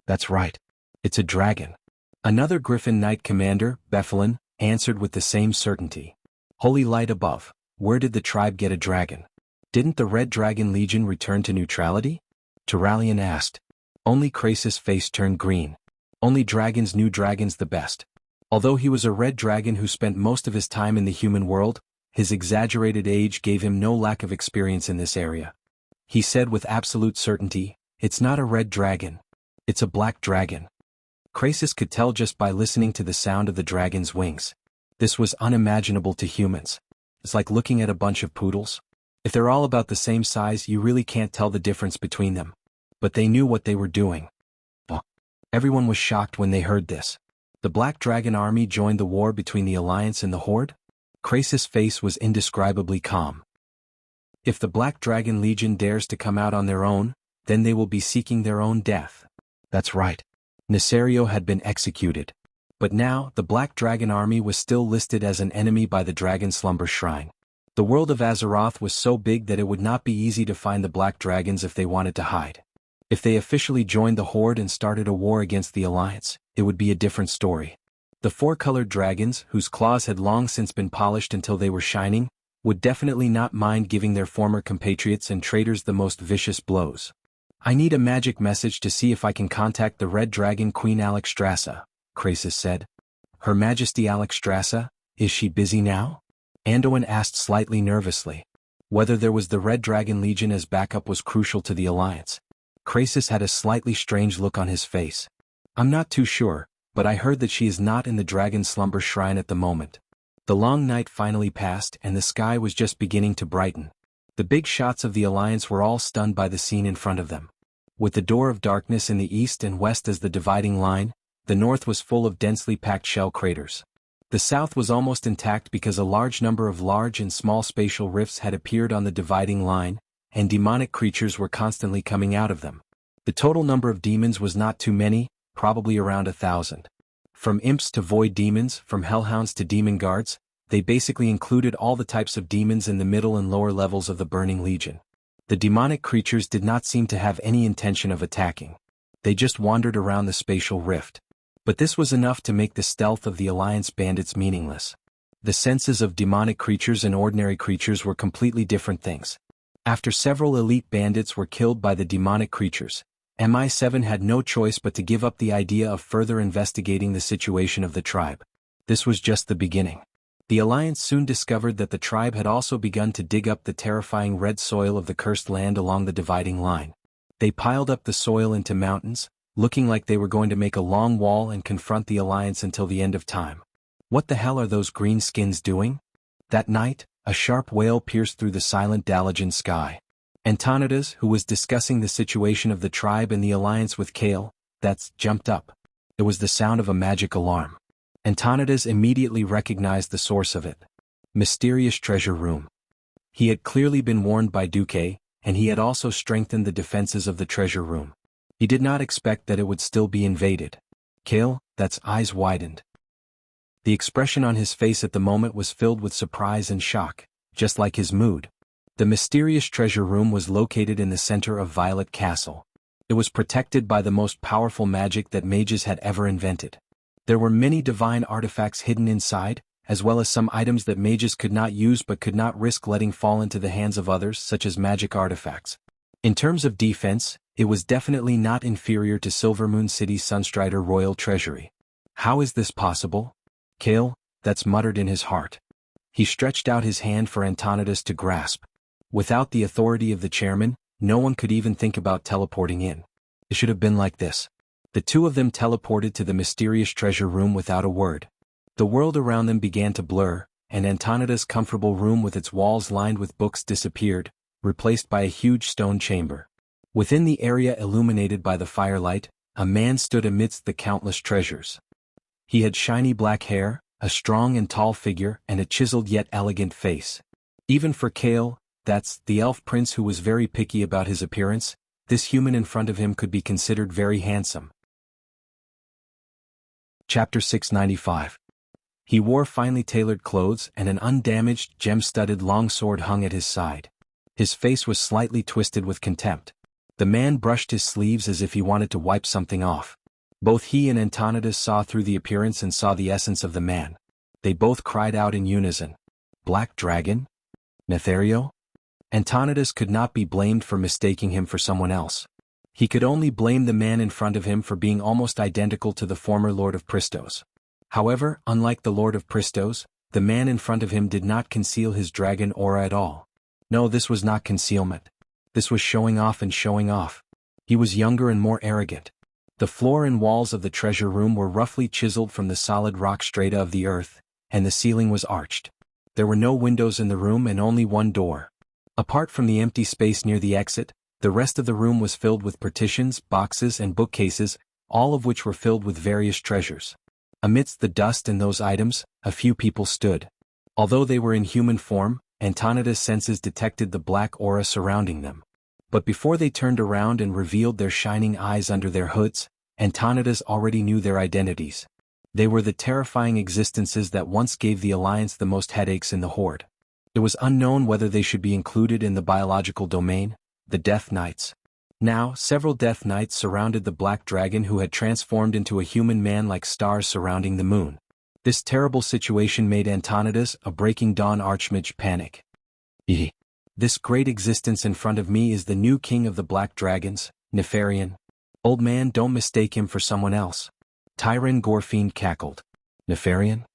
S1: That's right. It's a dragon. Another Griffin Knight commander, Bephalon, answered with the same certainty. Holy light above, where did the tribe get a dragon? Didn't the Red Dragon Legion return to neutrality? Turalian asked. Only Krasis' face turned green. Only dragons knew dragons the best. Although he was a red dragon who spent most of his time in the human world, his exaggerated age gave him no lack of experience in this area. He said with absolute certainty, it's not a red dragon. It's a black dragon. Krasis could tell just by listening to the sound of the dragon's wings. This was unimaginable to humans. It's like looking at a bunch of poodles. If they're all about the same size, you really can't tell the difference between them. But they knew what they were doing. Everyone was shocked when they heard this. The Black Dragon army joined the war between the Alliance and the Horde? Krasis' face was indescribably calm. If the Black Dragon Legion dares to come out on their own, then they will be seeking their own death. That's right. Nesario had been executed. But now, the Black Dragon army was still listed as an enemy by the Dragon Slumber Shrine. The world of Azeroth was so big that it would not be easy to find the Black Dragons if they wanted to hide. If they officially joined the Horde and started a war against the Alliance, it would be a different story. The 4-colored dragons, whose claws had long since been polished until they were shining, would definitely not mind giving their former compatriots and traitors the most vicious blows. I need a magic message to see if I can contact the Red Dragon Queen Alexstrasza, Krasis said. Her Majesty Alexstrasza, is she busy now? Anduin asked slightly nervously. Whether there was the Red Dragon Legion as backup was crucial to the alliance. Krasis had a slightly strange look on his face. I'm not too sure, but I heard that she is not in the Dragon Slumber Shrine at the moment. The long night finally passed and the sky was just beginning to brighten. The big shots of the alliance were all stunned by the scene in front of them. With the door of darkness in the east and west as the dividing line, the north was full of densely packed shell craters. The south was almost intact because a large number of large and small spatial rifts had appeared on the dividing line, and demonic creatures were constantly coming out of them. The total number of demons was not too many, probably around 1,000. From imps to void demons, from hellhounds to demon guards, they basically included all the types of demons in the middle and lower levels of the Burning Legion. The demonic creatures did not seem to have any intention of attacking. They just wandered around the spatial rift. But this was enough to make the stealth of the Alliance bandits meaningless. The senses of demonic creatures and ordinary creatures were completely different things. After several elite bandits were killed by the demonic creatures, MI7 had no choice but to give up the idea of further investigating the situation of the tribe. This was just the beginning. The Alliance soon discovered that the tribe had also begun to dig up the terrifying red soil of the cursed land along the dividing line. They piled up the soil into mountains, looking like they were going to make a long wall and confront the Alliance until the end of time. What the hell are those greenskins doing? That night, a sharp wail pierced through the silent Dalajan sky. Antonidas, who was discussing the situation of the tribe and the Alliance with Kale, jumped up. It was the sound of a magic alarm. Antonidas immediately recognized the source of it. Mysterious treasure room. He had clearly been warned by Duque, and he had also strengthened the defenses of the treasure room. He did not expect that it would still be invaded. Kale, eyes widened. The expression on his face at the moment was filled with surprise and shock, just like his mood. The mysterious treasure room was located in the center of Violet Castle. It was protected by the most powerful magic that mages had ever invented. There were many divine artifacts hidden inside, as well as some items that mages could not use but could not risk letting fall into the hands of others, such as magic artifacts. In terms of defense, it was definitely not inferior to Silvermoon City's Sunstrider Royal Treasury. How is this possible? Kale, muttered in his heart. He stretched out his hand for Antonidas to grasp. Without the authority of the chairman, no one could even think about teleporting in. It should have been like this. The two of them teleported to the mysterious treasure room without a word. The world around them began to blur, and Antonidas' comfortable room with its walls lined with books disappeared, replaced by a huge stone chamber. Within the area illuminated by the firelight, a man stood amidst the countless treasures. He had shiny black hair, a strong and tall figure, and a chiseled yet elegant face. Even for Kale, the elf prince who was very picky about his appearance, this human in front of him could be considered very handsome. Chapter 695. He wore finely tailored clothes and an undamaged, gem-studded longsword hung at his side. His face was slightly twisted with contempt. The man brushed his sleeves as if he wanted to wipe something off. Both he and Antonidas saw through the appearance and saw the essence of the man. They both cried out in unison. Black Dragon? Nethario? Antonidas could not be blamed for mistaking him for someone else. He could only blame the man in front of him for being almost identical to the former Lord of Pristos. However, unlike the Lord of Pristos, the man in front of him did not conceal his dragon aura at all. No, this was not concealment. This was showing off and showing off. He was younger and more arrogant. The floor and walls of the treasure room were roughly chiseled from the solid rock strata of the earth, and the ceiling was arched. There were no windows in the room and only one door. Apart from the empty space near the exit, the rest of the room was filled with partitions, boxes, and bookcases, all of which were filled with various treasures. Amidst the dust and those items, a few people stood. Although they were in human form, Antonidas' senses detected the black aura surrounding them. But before they turned around and revealed their shining eyes under their hoods, Antonidas already knew their identities. They were the terrifying existences that once gave the Alliance the most headaches in the Horde. It was unknown whether they should be included in the biological domain, the Death Knights. Now, several Death Knights surrounded the Black Dragon who had transformed into a human man like stars surrounding the moon. This terrible situation made Antonidas, a Breaking Dawn Archmage, panic. This great existence in front of me is the new king of the Black Dragons, Nefarian. Old man, don't mistake him for someone else. Tyran Gorfiend cackled. Nefarian?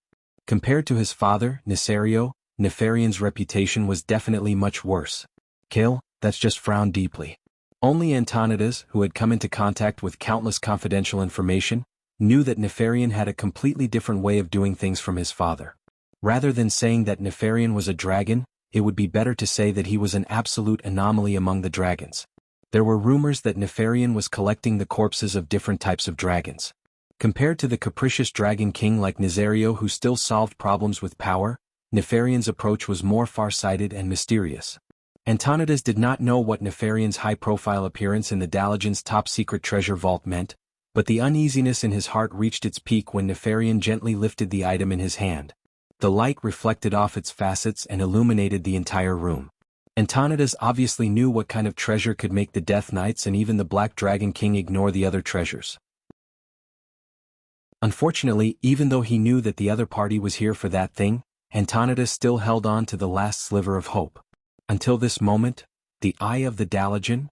S1: Compared to his father, Nisario, Nefarian's reputation was definitely much worse. Kill, that's just frowned deeply. Only Antonidas, who had come into contact with countless confidential information, knew that Nefarian had a completely different way of doing things from his father. Rather than saying that Nefarian was a dragon, it would be better to say that he was an absolute anomaly among the dragons. There were rumors that Nefarian was collecting the corpses of different types of dragons. Compared to the capricious dragon king like Nisario who still solved problems with power, Nefarian's approach was more far-sighted and mysterious. Antonidas did not know what Nefarian's high-profile appearance in the Dalajan's top-secret treasure vault meant, but the uneasiness in his heart reached its peak when Nefarian gently lifted the item in his hand. The light reflected off its facets and illuminated the entire room. Antonidas obviously knew what kind of treasure could make the Death Knights and even the Black Dragon King ignore the other treasures. Unfortunately, even though he knew that the other party was here for that thing, Antonidas still held on to the last sliver of hope. Until this moment, the Eye of the Dalajan?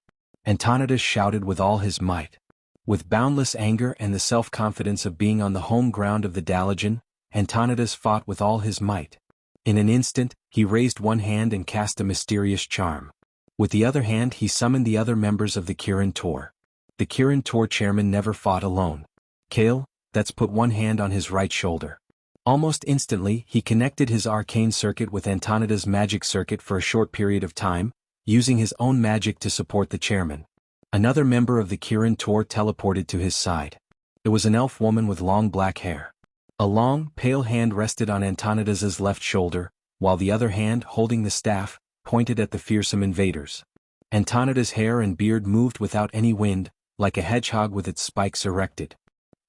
S1: Antonidas shouted with all his might. With boundless anger and the self-confidence of being on the home ground of the Dalajan, Antonidas fought with all his might. In an instant, he raised one hand and cast a mysterious charm. With the other hand he summoned the other members of the Kirin Tor. The Kirin Tor chairman never fought alone. Kale, that's put one hand on his right shoulder. Almost instantly he connected his arcane circuit with Antonidas' magic circuit for a short period of time, using his own magic to support the chairman. Another member of the Kirin Tor teleported to his side. It was an elf woman with long black hair. A long, pale hand rested on Antonidas's left shoulder, while the other hand, holding the staff, pointed at the fearsome invaders. Antonidas' hair and beard moved without any wind, like a hedgehog with its spikes erected.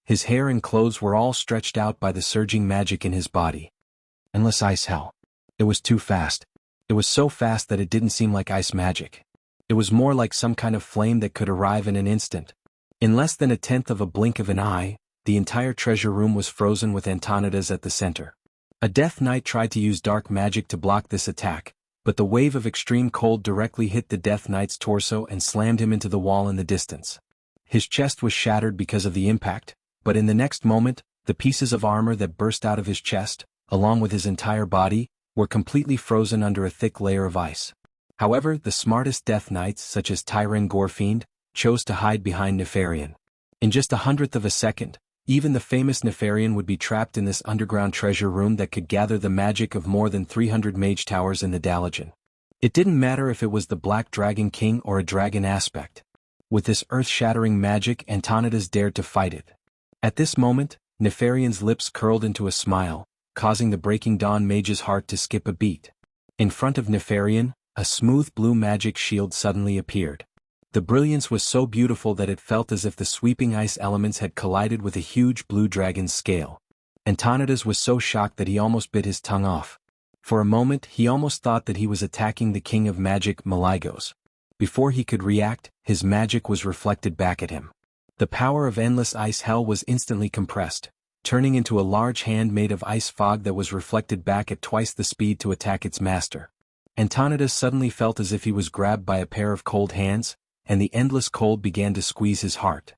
S1: His hair and clothes were all stretched out by the surging magic in his body. Endless ice hell. It was too fast. It was so fast that it didn't seem like ice magic. It was more like some kind of flame that could arrive in an instant. In less than a tenth of a blink of an eye, the entire treasure room was frozen with Antonidas at the center. A Death Knight tried to use dark magic to block this attack, but the wave of extreme cold directly hit the Death Knight's torso and slammed him into the wall in the distance. His chest was shattered because of the impact, but in the next moment, the pieces of armor that burst out of his chest, along with his entire body, were completely frozen under a thick layer of ice. However, the smartest Death Knights, such as Tyran Gorfiend, chose to hide behind Nefarian. In just 1/100th of a second, even the famous Nefarian would be trapped in this underground treasure room that could gather the magic of more than 300 mage towers in the Dalajan. It didn't matter if it was the Black Dragon King or a dragon aspect. With this earth-shattering magic, Antonidas dared to fight it. At this moment, Nefarian's lips curled into a smile, causing the Breaking Dawn mage's heart to skip a beat. In front of Nefarian, a smooth blue magic shield suddenly appeared. The brilliance was so beautiful that it felt as if the sweeping ice elements had collided with a huge blue dragon's scale. Antonidas was so shocked that he almost bit his tongue off. For a moment he almost thought that he was attacking the king of magic, Malygos. Before he could react, his magic was reflected back at him. The power of endless ice hell was instantly compressed, turning into a large hand made of ice fog that was reflected back at twice the speed to attack its master. Antonidas suddenly felt as if he was grabbed by a pair of cold hands, and the endless cold began to squeeze his heart.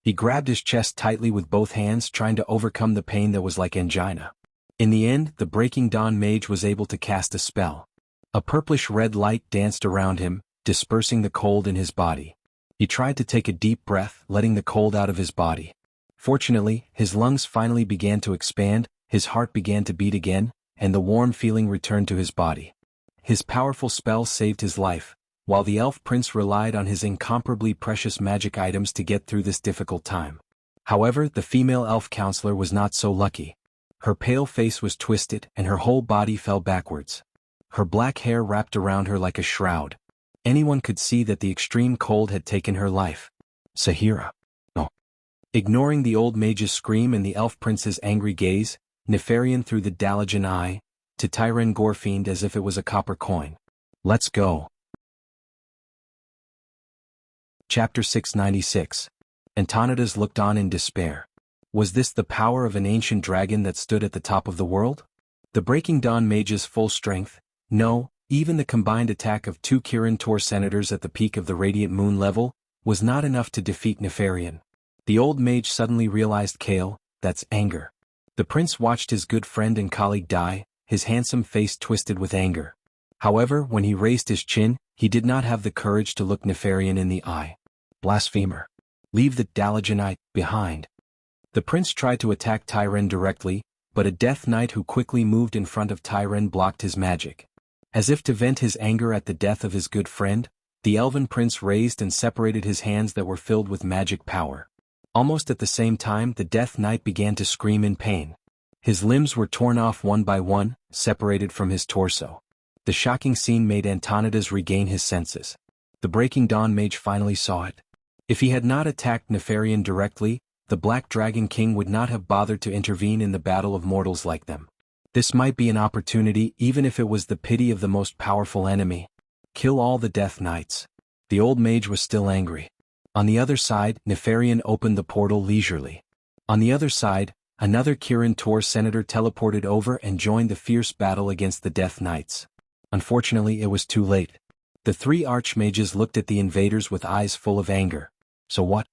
S1: He grabbed his chest tightly with both hands, trying to overcome the pain that was like angina. In the end, the Breaking Dawn mage was able to cast a spell. A purplish-red light danced around him, dispersing the cold in his body. He tried to take a deep breath, letting the cold out of his body. Fortunately, his lungs finally began to expand, his heart began to beat again, and the warm feeling returned to his body. His powerful spell saved his life, while the elf prince relied on his incomparably precious magic items to get through this difficult time. However, the female elf counselor was not so lucky. Her pale face was twisted and her whole body fell backwards. Her black hair wrapped around her like a shroud. Anyone could see that the extreme cold had taken her life. Sahira. No. Ignoring the old mage's scream and the elf prince's angry gaze, Nefarian threw the Dalajan eye to Tyran Gorfiend as if it was a copper coin. Let's go. Chapter 696. Antonidas looked on in despair. Was this the power of an ancient dragon that stood at the top of the world? The Breaking Dawn mage's full strength? No, even the combined attack of 2 Kirin Tor senators at the peak of the Radiant Moon level was not enough to defeat Nefarian. The old mage suddenly realized Kale, that's anger. The prince watched his good friend and colleague die, his handsome face twisted with anger. However, when he raised his chin, he did not have the courage to look Nefarian in the eye. Blasphemer. Leave the Dalajanite behind. The prince tried to attack Tyren directly, but a Death Knight who quickly moved in front of Tyren blocked his magic. As if to vent his anger at the death of his good friend, the elven prince raised and separated his hands that were filled with magic power. Almost at the same time, the Death Knight began to scream in pain. His limbs were torn off one by one, separated from his torso. The shocking scene made Antonidas regain his senses. The Breaking Dawn mage finally saw it. If he had not attacked Nefarian directly, the Black Dragon King would not have bothered to intervene in the battle of mortals like them. This might be an opportunity even if it was the pity of the most powerful enemy. Kill all the Death Knights. The old mage was still angry. On the other side, Nefarian opened the portal leisurely. On the other side, another Kirin Tor senator teleported over and joined the fierce battle against the Death Knights. Unfortunately, it was too late. The three archmages looked at the invaders with eyes full of anger. So what?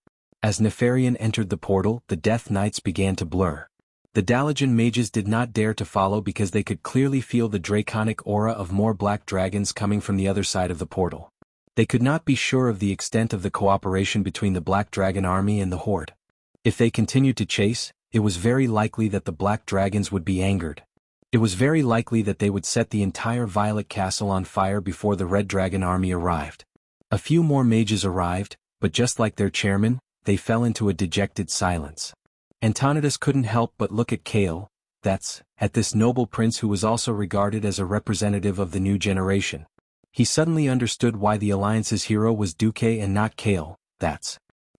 S1: As Nefarian entered the portal, the Death Knights began to blur. The Dalajan mages did not dare to follow because they could clearly feel the draconic aura of more black dragons coming from the other side of the portal. They could not be sure of the extent of the cooperation between the Black Dragon army and the Horde. If they continued to chase, it was very likely that the Black Dragons would be angered. It was very likely that they would set the entire Violet Castle on fire before the Red Dragon army arrived. A few more mages arrived, but just like their chairman, they fell into a dejected silence. Antonidas couldn't help but look at Kale, at this noble prince who was also regarded as a representative of the new generation. He suddenly understood why the Alliance's hero was Duque and not Kale,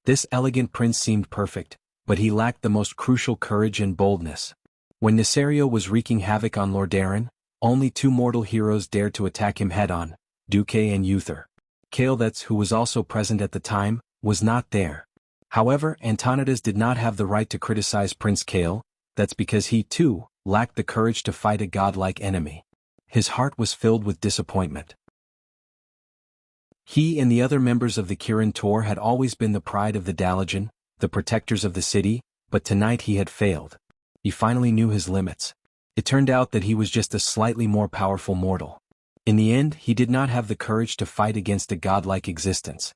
S1: This elegant prince seemed perfect, but he lacked the most crucial courage and boldness. When Nesario was wreaking havoc on Lordaeron, only two mortal heroes dared to attack him head-on, Duque and Uther. Kale, who was also present at the time, was not there. However, Antonidas did not have the right to criticize Prince Kale, that's because he, too, lacked the courage to fight a godlike enemy. His heart was filled with disappointment. He and the other members of the Kirin Tor had always been the pride of the Dalajan, the protectors of the city, but tonight he had failed. He finally knew his limits. It turned out that he was just a slightly more powerful mortal. In the end, he did not have the courage to fight against a godlike existence.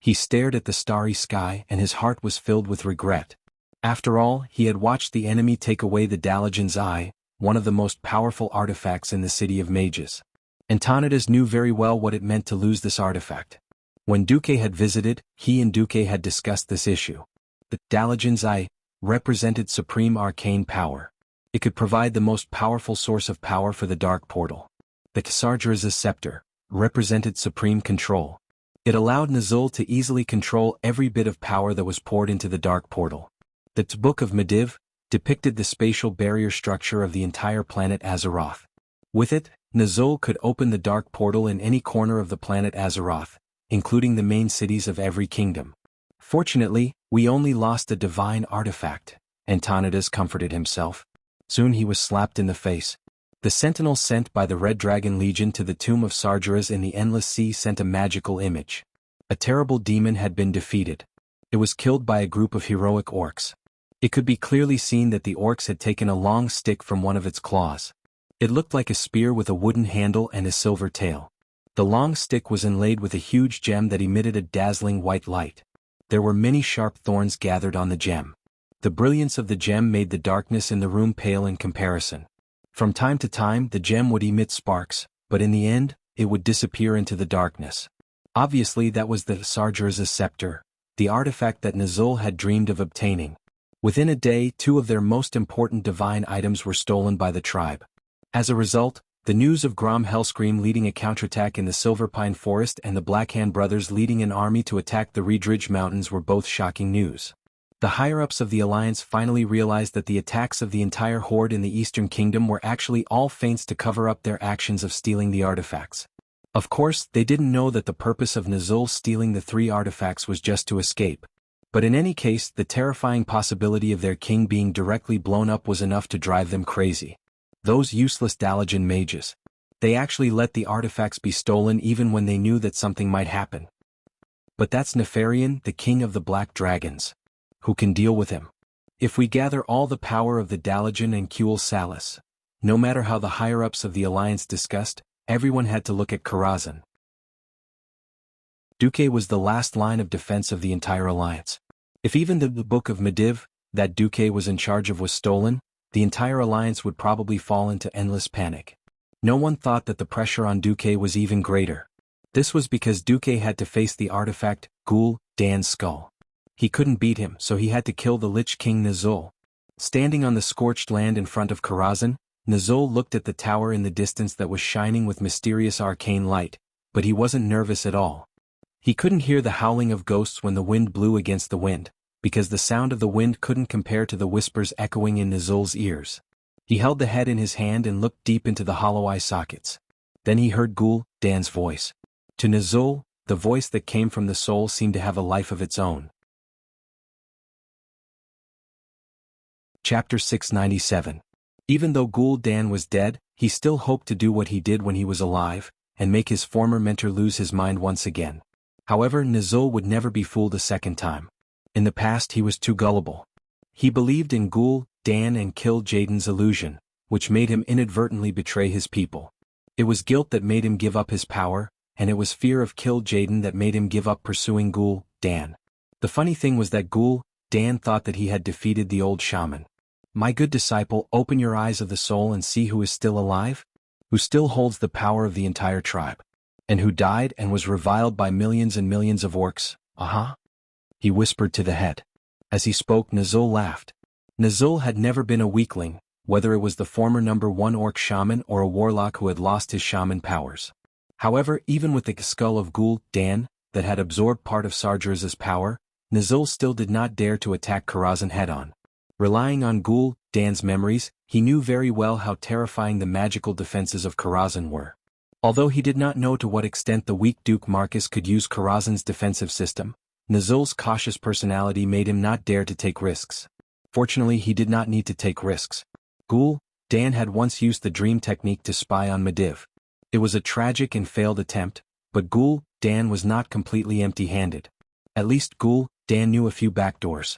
S1: He stared at the starry sky and his heart was filled with regret. After all, he had watched the enemy take away the Dalajan's eye, one of the most powerful artifacts in the City of Mages. Antonidas knew very well what it meant to lose this artifact. When Duque had visited, he and Duque had discussed this issue. The Dalajan's eye represented supreme arcane power. It could provide the most powerful source of power for the Dark Portal. The Sargeras' scepter represented supreme control. It allowed Nazul to easily control every bit of power that was poured into the Dark Portal. The Book of Mediv depicted the spatial barrier structure of the entire planet Azeroth. With it, Nazul could open the Dark Portal in any corner of the planet Azeroth, including the main cities of every kingdom. Fortunately, we only lost a divine artifact, Antonidas comforted himself. Soon he was slapped in the face. The sentinel sent by the Red Dragon Legion to the tomb of Sargeras in the Endless Sea sent a magical image. A terrible demon had been defeated. It was killed by a group of heroic orcs. It could be clearly seen that the orcs had taken a long stick from one of its claws. It looked like a spear with a wooden handle and a silver tail. The long stick was inlaid with a huge gem that emitted a dazzling white light. There were many sharp thorns gathered on the gem. The brilliance of the gem made the darkness in the room pale in comparison. From time to time the gem would emit sparks, but in the end, it would disappear into the darkness. Obviously that was the Sargeras' scepter, the artifact that Nazul had dreamed of obtaining. Within a day, two of their most important divine items were stolen by the tribe. As a result, the news of Grom Hellscream leading a counterattack in the Silverpine Forest and the Blackhand brothers leading an army to attack the Reedridge Mountains were both shocking news. The higher-ups of the Alliance finally realized that the attacks of the entire Horde in the Eastern Kingdom were actually all feints to cover up their actions of stealing the artifacts. Of course, they didn't know that the purpose of Nazul stealing the three artifacts was just to escape. But in any case, the terrifying possibility of their king being directly blown up was enough to drive them crazy. Those useless Dalajan mages. They actually let the artifacts be stolen even when they knew that something might happen. But that's Nefarian, the king of the Black Dragons. Who can deal with him? If we gather all the power of the Dalajan and Kuel Salas, no matter how the higher-ups of the Alliance discussed, everyone had to look at Karazhan. Duque was the last line of defense of the entire Alliance. If even the Book of Mediv, that Duque was in charge of, was stolen, the entire Alliance would probably fall into endless panic. No one thought that the pressure on Duque was even greater. This was because Duque had to face the artifact, Ghoul Dan's skull. He couldn't beat him, so he had to kill the Lich King Nuzul. Standing on the scorched land in front of Karazhan, Nuzul looked at the tower in the distance that was shining with mysterious arcane light, but he wasn't nervous at all. He couldn't hear the howling of ghosts when the wind blew against the wind, because the sound of the wind couldn't compare to the whispers echoing in Nuzul's ears. He held the head in his hand and looked deep into the hollow eye sockets. Then he heard Ghoul Dan's voice. To Nuzul, the voice that came from the soul seemed to have a life of its own. Chapter 697. Even though Ghoul Dan was dead, he still hoped to do what he did when he was alive, and make his former mentor lose his mind once again. However, Nuzul would never be fooled a second time. In the past he was too gullible. He believed in Ghoul Dan and killed Jaden's illusion, which made him inadvertently betray his people. It was guilt that made him give up his power, and it was fear of Kill Jaden that made him give up pursuing Ghoul Dan. The funny thing was that Ghoul Dan thought that he had defeated the old shaman. My good disciple, open your eyes of the soul and see who is still alive, who still holds the power of the entire tribe, and who died and was reviled by millions and millions of orcs. He whispered to the head. As he spoke, Nuzul laughed. Nuzul had never been a weakling, whether it was the former #1 orc shaman or a warlock who had lost his shaman powers. However, even with the skull of Ghoul Dan that had absorbed part of Sargeraz's power, Nuzul still did not dare to attack Karazhan head-on. Relying on Ghoul Dan's memories, he knew very well how terrifying the magical defenses of Karazhan were. Although he did not know to what extent the weak Duke Marcus could use Karazhan's defensive system, Nuzul's cautious personality made him not dare to take risks. Fortunately, he did not need to take risks. Ghoul Dan had once used the dream technique to spy on Mediv. It was a tragic and failed attempt, but Ghoul Dan was not completely empty-handed. At least Ghoul Dan knew a few backdoors.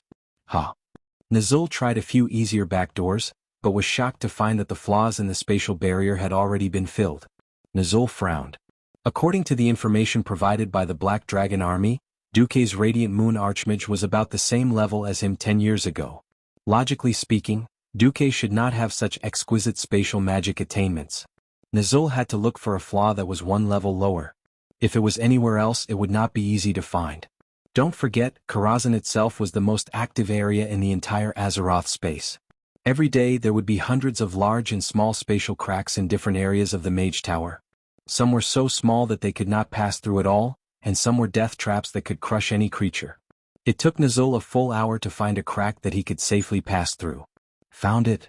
S1: Nuzul tried a few easier backdoors, but was shocked to find that the flaws in the spatial barrier had already been filled. Nuzul frowned. According to the information provided by the Black Dragon Army, Duque's Radiant Moon Archmage was about the same level as him 10 years ago. Logically speaking, Duque should not have such exquisite spatial magic attainments. Nuzul had to look for a flaw that was one level lower. If it was anywhere else, it would not be easy to find. Don't forget, Karazhan itself was the most active area in the entire Azeroth space. Every day there would be hundreds of large and small spatial cracks in different areas of the Mage Tower. Some were so small that they could not pass through at all, and some were death traps that could crush any creature. It took Nuzul a full hour to find a crack that he could safely pass through. Found it.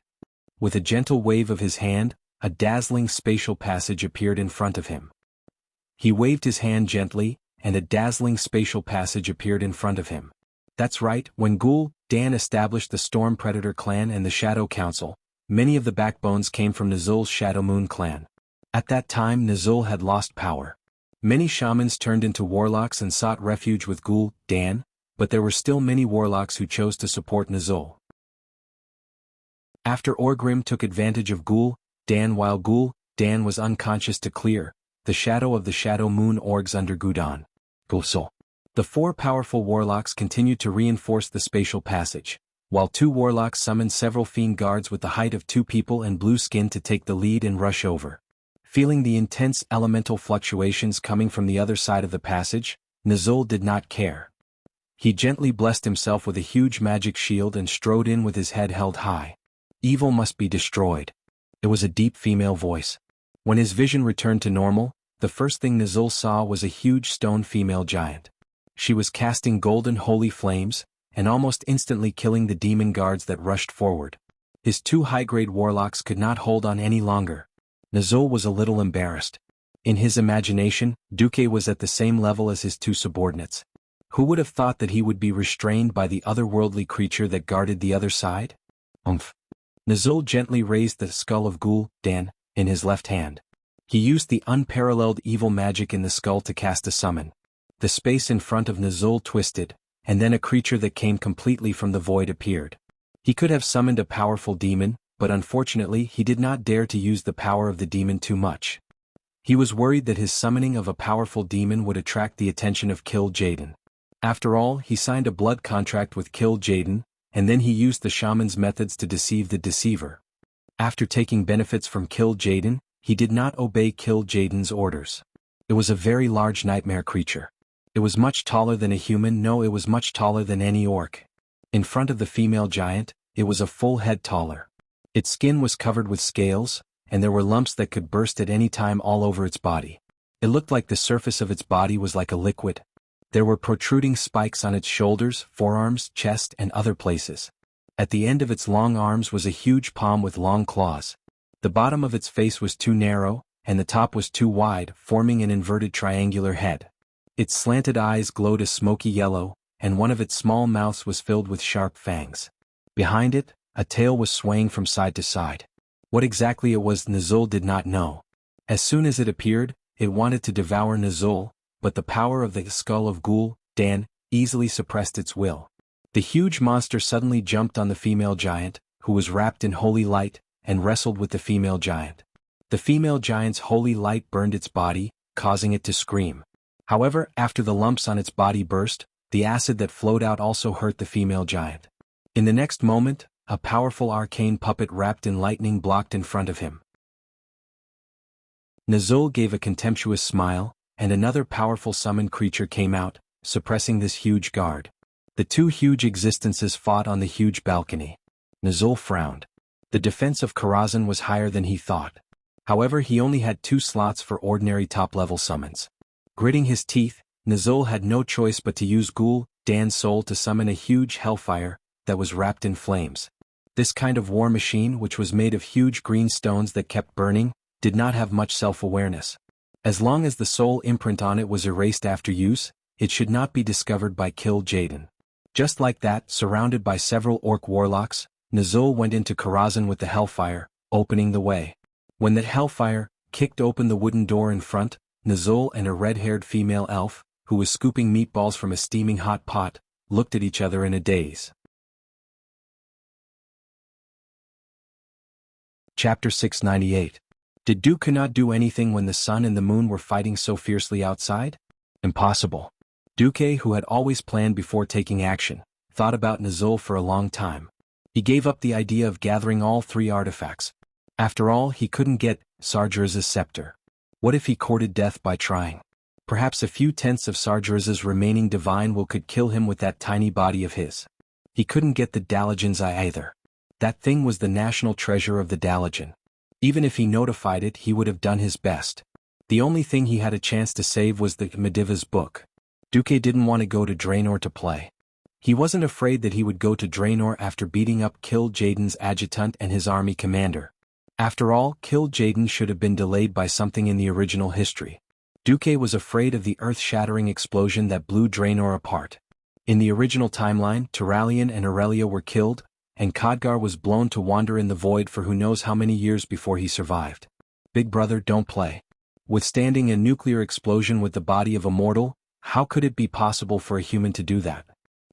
S1: With a gentle wave of his hand, a dazzling spatial passage appeared in front of him. He waved his hand gently, and a dazzling spatial passage appeared in front of him. That's right, when Ghoul Dan established the Storm Predator clan and the Shadow Council, many of the backbones came from Nuzul's Shadow Moon clan. At that time Nuzul had lost power. Many shamans turned into warlocks and sought refuge with Ghoul Dan, but there were still many warlocks who chose to support Nuzul. After Orgrim took advantage of Ghoul Dan while Ghoul Dan was unconscious to clear the shadow of the Shadow Moon orgs under Gudon. The 4 powerful warlocks continued to reinforce the spatial passage, while 2 warlocks summoned several fiend guards with the height of 2 people and blue skin to take the lead and rush over. Feeling the intense elemental fluctuations coming from the other side of the passage, Nuzul did not care. He gently blessed himself with a huge magic shield and strode in with his head held high. Evil must be destroyed. It was a deep female voice. When his vision returned to normal, the first thing Nuzul saw was a huge stone female giant. She was casting golden holy flames, and almost instantly killing the demon guards that rushed forward. His 2 high-grade warlocks could not hold on any longer. Nuzul was a little embarrassed. In his imagination, Duque was at the same level as his 2 subordinates. Who would have thought that he would be restrained by the otherworldly creature that guarded the other side? Nuzul gently raised the skull of Ghoul Dan in his left hand. He used the unparalleled evil magic in the skull to cast a summon. The space in front of Nuzul twisted, and then a creature that came completely from the void appeared. He could have summoned a powerful demon, but unfortunately he did not dare to use the power of the demon too much. He was worried that his summoning of a powerful demon would attract the attention of Kill Jaden. After all, he signed a blood contract with Kill Jaden, and then he used the shaman's methods to deceive the deceiver. After taking benefits from Kill Jaden, he did not obey Kill Jaden's orders. It was a very large nightmare creature. It was much taller than a human. No, it was much taller than any orc. In front of the female giant, it was a full head taller. Its skin was covered with scales, and there were lumps that could burst at any time all over its body. It looked like the surface of its body was like a liquid. There were protruding spikes on its shoulders, forearms, chest, and other places. At the end of its long arms was a huge palm with long claws. The bottom of its face was too narrow, and the top was too wide, forming an inverted triangular head. Its slanted eyes glowed a smoky yellow, and one of its small mouths was filled with sharp fangs. Behind it, a tail was swaying from side to side. What exactly it was Nazul did not know. As soon as it appeared, it wanted to devour Nazul, but the power of the skull of Ghoul, Dan, easily suppressed its will. The huge monster suddenly jumped on the female giant, who was wrapped in holy light, and wrestled with the female giant. The female giant's holy light burned its body, causing it to scream. However, after the lumps on its body burst, the acid that flowed out also hurt the female giant. In the next moment, a powerful arcane puppet wrapped in lightning blocked in front of him. Nazul gave a contemptuous smile, and another powerful summoned creature came out, suppressing this huge guard. The two huge existences fought on the huge balcony. Nazul frowned. The defense of Karazhan was higher than he thought. However, he only had 2 slots for ordinary top-level summons. Gritting his teeth, Nazul had no choice but to use Ghoul, Dan's soul to summon a huge hellfire that was wrapped in flames. This kind of war machine, which was made of huge green stones that kept burning, did not have much self-awareness. As long as the soul imprint on it was erased after use, it should not be discovered by Kill Jaden. Just like that, surrounded by several orc warlocks, Nazul went into Karazhan with the hellfire, opening the way. When that hellfire kicked open the wooden door in front, Nazul and a red-haired female elf, who was scooping meatballs from a steaming hot pot, looked at each other in a daze. Chapter 698. Did Duke not do anything when the sun and the moon were fighting so fiercely outside? Impossible. Duke, who had always planned before taking action, thought about Nazul for a long time. He gave up the idea of gathering all 3 artifacts. After all, he couldn't get Sargeraz's scepter. What if he courted death by trying? Perhaps a few tenths of Sargeraz's remaining divine will could kill him with that tiny body of his. He couldn't get the Dalajan's eye either. That thing was the national treasure of the Dalajan. Even if he notified it, he would have done his best. The only thing he had a chance to save was the Mediva's book. Duke didn't want to go to Draenor to play. He wasn't afraid that he would go to Draenor after beating up Kill Jaden's adjutant and his army commander. After all, Kill Jaden should have been delayed by something in the original history. Duke was afraid of the earth-shattering explosion that blew Draenor apart. In the original timeline, Turalian and Aurelia were killed, and Khadgar was blown to wander in the void for who knows how many years before he survived. Big brother, don't play. Withstanding a nuclear explosion with the body of a mortal, how could it be possible for a human to do that?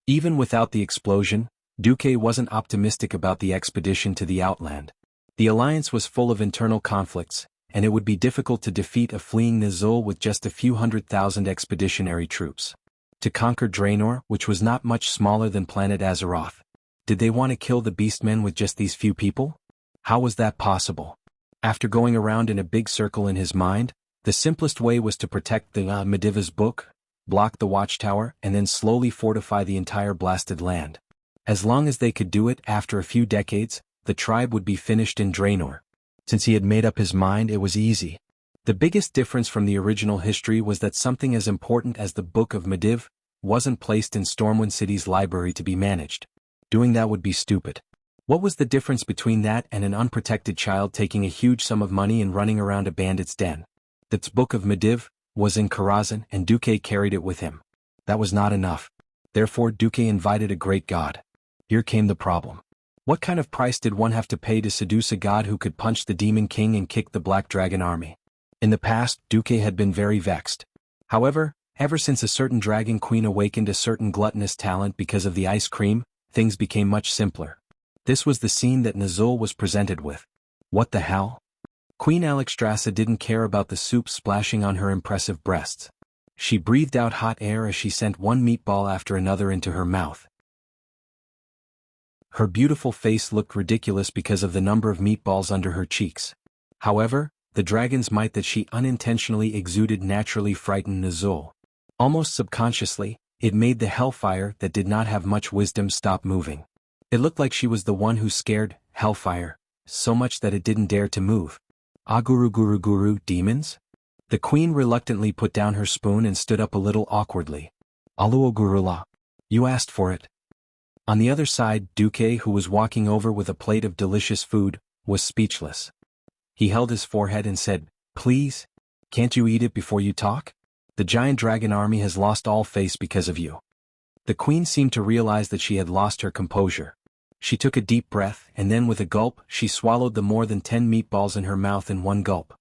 S1: Even without the explosion, Duke wasn't optimistic about the expedition to the Outland. The alliance was full of internal conflicts, and it would be difficult to defeat a fleeing Nazul with just a few 100,000 expeditionary troops. To conquer Draenor, which was not much smaller than planet Azeroth. Did they want to kill the beastmen with just these few people? How was that possible? After going around in a big circle in his mind, the simplest way was to protect the Mediva's book, block the watchtower, and then slowly fortify the entire blasted land. As long as they could do it, after a few decades, the tribe would be finished in Draenor. Since he had made up his mind, it was easy. The biggest difference from the original history was that something as important as the Book of Mediv wasn't placed in Stormwind City's library to be managed. Doing that would be stupid. What was the difference between that and an unprotected child taking a huge sum of money and running around a bandit's den? That Book of Mediv was in Karazhan, and Duque carried it with him. That was not enough. Therefore Duque invited a great god. Here came the problem. What kind of price did one have to pay to seduce a god who could punch the Demon King and kick the Black Dragon army? In the past, Duque had been very vexed. However, Ever since a certain dragon queen awakened a certain gluttonous talent because of the ice cream, things became much simpler. This was the scene that Nazul was presented with. What the hell? Queen Alexstrasza didn't care about the soup splashing on her impressive breasts. She breathed out hot air as she sent one meatball after another into her mouth. Her beautiful face looked ridiculous because of the number of meatballs under her cheeks. However, the dragon's might that she unintentionally exuded naturally frightened Nazul. Almost subconsciously, it made the hellfire that did not have much wisdom stop moving. It looked like she was the one who scared hellfire so much that it didn't dare to move. Guru, demons? The queen reluctantly put down her spoon and stood up a little awkwardly. Gurula. You asked for it. On the other side, Duque, who was walking over with a plate of delicious food, was speechless. He held his forehead and said, Please? Can't you eat it before you talk? The giant dragon army has lost all face because of you. The queen seemed to realize that she had lost her composure. She took a deep breath and then with a gulp she swallowed the more than 10 meatballs in her mouth in one gulp.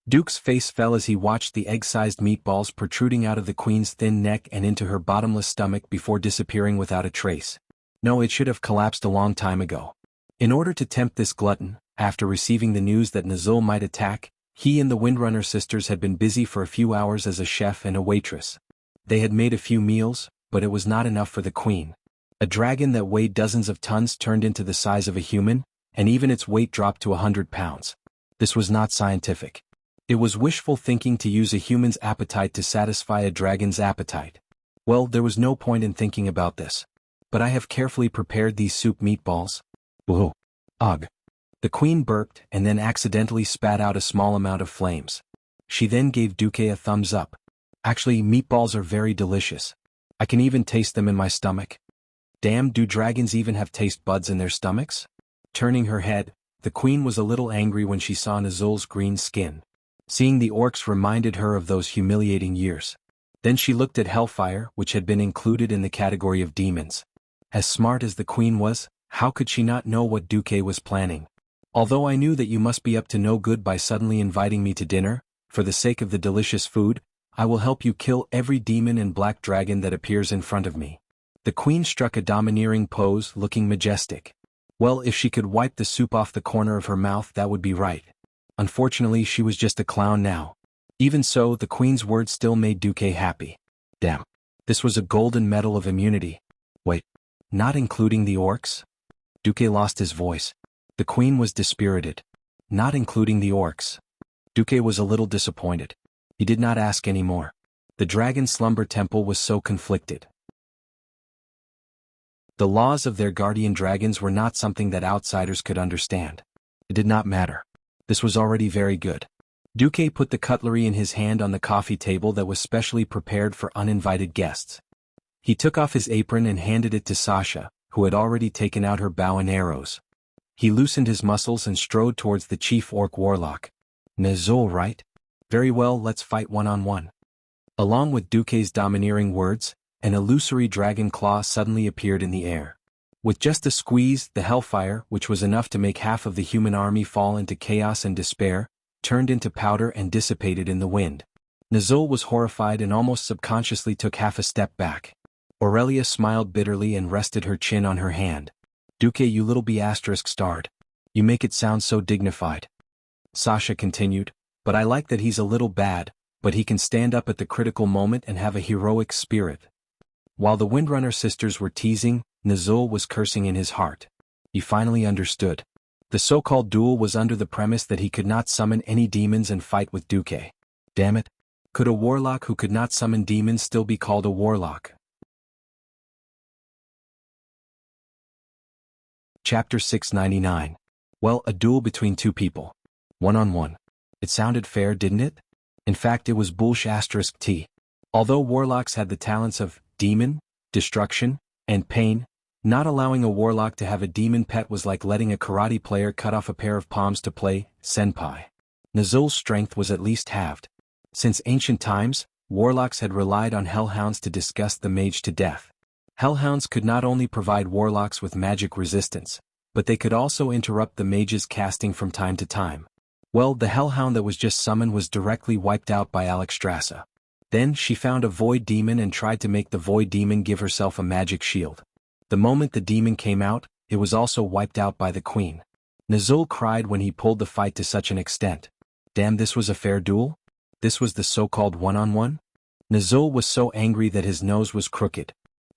S1: Duke's face fell as he watched the egg-sized meatballs protruding out of the queen's thin neck and into her bottomless stomach before disappearing without a trace. No, it should have collapsed a long time ago. In order to tempt this glutton, after receiving the news that Nazul might attack, he and the Windrunner sisters had been busy for a few hours as a chef and a waitress. They had made a few meals, but it was not enough for the queen. A dragon that weighed dozens of tons turned into the size of a human, and even its weight dropped to 100 pounds. This was not scientific. It was wishful thinking to use a human's appetite to satisfy a dragon's appetite. Well, there was no point in thinking about this. But I have carefully prepared these soup meatballs. Whoa. Ugh. The queen burped and then accidentally spat out a small amount of flames. She then gave Duque a thumbs up. Actually, meatballs are very delicious. I can even taste them in my stomach. Damn, do dragons even have taste buds in their stomachs? Turning her head, the queen was a little angry when she saw Nazul's green skin. Seeing the orcs reminded her of those humiliating years. Then she looked at Hellfire, which had been included in the category of demons. As smart as the queen was, how could she not know what Duque was planning? Although I knew that you must be up to no good by suddenly inviting me to dinner, for the sake of the delicious food, I will help you kill every demon and black dragon that appears in front of me. The queen struck a domineering pose, looking majestic. Well, if she could wipe the soup off the corner of her mouth, that would be right. Unfortunately, she was just a clown now. Even so, the queen's words still made Duque happy. Damn. This was a golden medal of immunity. Wait. Not including the orcs? Duque lost his voice. The queen was dispirited. Not including the orcs. Duque was a little disappointed. He did not ask any more. The dragon slumber temple was so conflicted. The laws of their guardian dragons were not something that outsiders could understand. It did not matter. This was already very good. Duque put the cutlery in his hand on the coffee table that was specially prepared for uninvited guests. He took off his apron and handed it to Sasha, who had already taken out her bow and arrows. He loosened his muscles and strode towards the chief orc warlock. Nazul, right? Very well, let's fight one-on-one. Along with Duque's domineering words, an illusory dragon claw suddenly appeared in the air. With just a squeeze, the hellfire, which was enough to make half of the human army fall into chaos and despair, turned into powder and dissipated in the wind. Nazul was horrified and almost subconsciously took half a step back. Aurelia smiled bitterly and rested her chin on her hand. Duque, you little B*****. You make it sound so dignified. Sasha continued, but I like that he's a little bad, but he can stand up at the critical moment and have a heroic spirit. While the Windrunner sisters were teasing, Nazul was cursing in his heart. He finally understood. The so-called duel was under the premise that he could not summon any demons and fight with Duque. Damn it. Could a warlock who could not summon demons still be called a warlock? Chapter 699. Well, a duel between two people. One-on-one. It sounded fair, didn't it? In fact, it was bullsh***t. Although warlocks had the talents of demon, destruction, and pain, not allowing a warlock to have a demon pet was like letting a karate player cut off a pair of palms to play senpai. Nazul's strength was at least halved. Since ancient times, warlocks had relied on hellhounds to disgust the mage to death. Hellhounds could not only provide warlocks with magic resistance, but they could also interrupt the mage's casting from time to time. Well, the hellhound that was just summoned was directly wiped out by Alexstrasza. Then she found a void demon and tried to make the void demon give herself a magic shield. The moment the demon came out, it was also wiped out by the queen. Nazul cried when he pulled the fight to such an extent. Damn, this was a fair duel? This was the so-called one-on-one? Nazul was so angry that his nose was crooked.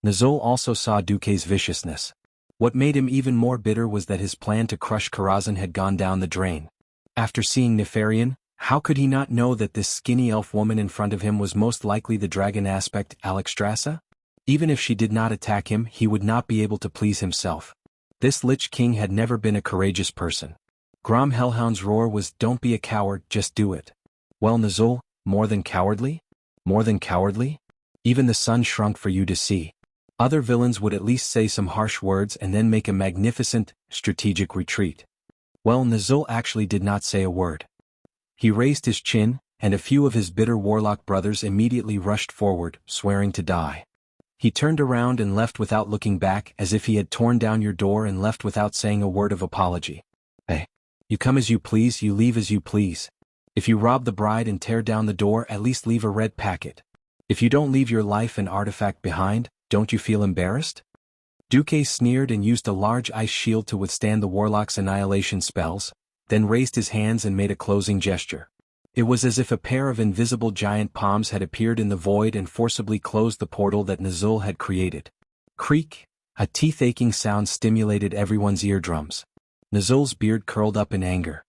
S1: Nazul also saw Duque's viciousness. What made him even more bitter was that his plan to crush Karazhan had gone down the drain. After seeing Nefarian, how could he not know that this skinny elf woman in front of him was most likely the dragon aspect Alexstrasza? Even if she did not attack him, he would not be able to please himself. This Lich King had never been a courageous person. Grom Hellhound's roar was, "Don't be a coward, just do it." Well, Nazul, more than cowardly? More than cowardly? Even the sun shrunk for you to see. Other villains would at least say some harsh words and then make a magnificent, strategic retreat. Well, Nazul actually did not say a word. He raised his chin, and a few of his bitter warlock brothers immediately rushed forward, swearing to die. He turned around and left without looking back, as if he had torn down your door and left without saying a word of apology. Hey. You come as you please, you leave as you please. If you rob the bride and tear down the door, at least leave a red packet. If you don't leave your life and artifact behind, don't you feel embarrassed? Duque sneered and used a large ice shield to withstand the warlock's annihilation spells, then raised his hands and made a closing gesture. It was as if a pair of invisible giant palms had appeared in the void and forcibly closed the portal that Nazul had created. Creak! A teeth-aching sound stimulated everyone's eardrums. Nazul's beard curled up in anger.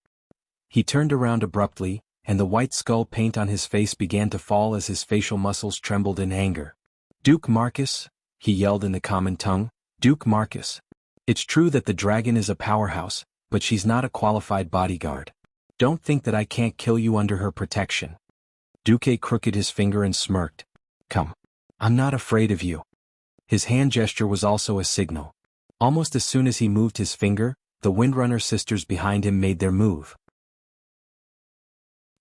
S1: He turned around abruptly, and the white skull paint on his face began to fall as his facial muscles trembled in anger. "Duke Marcus," he yelled in the common tongue, "Duke Marcus. It's true that the dragon is a powerhouse, but she's not a qualified bodyguard. Don't think that I can't kill you under her protection." Duque crooked his finger and smirked. "Come. I'm not afraid of you." His hand gesture was also a signal. Almost as soon as he moved his finger, the Windrunner sisters behind him made their move.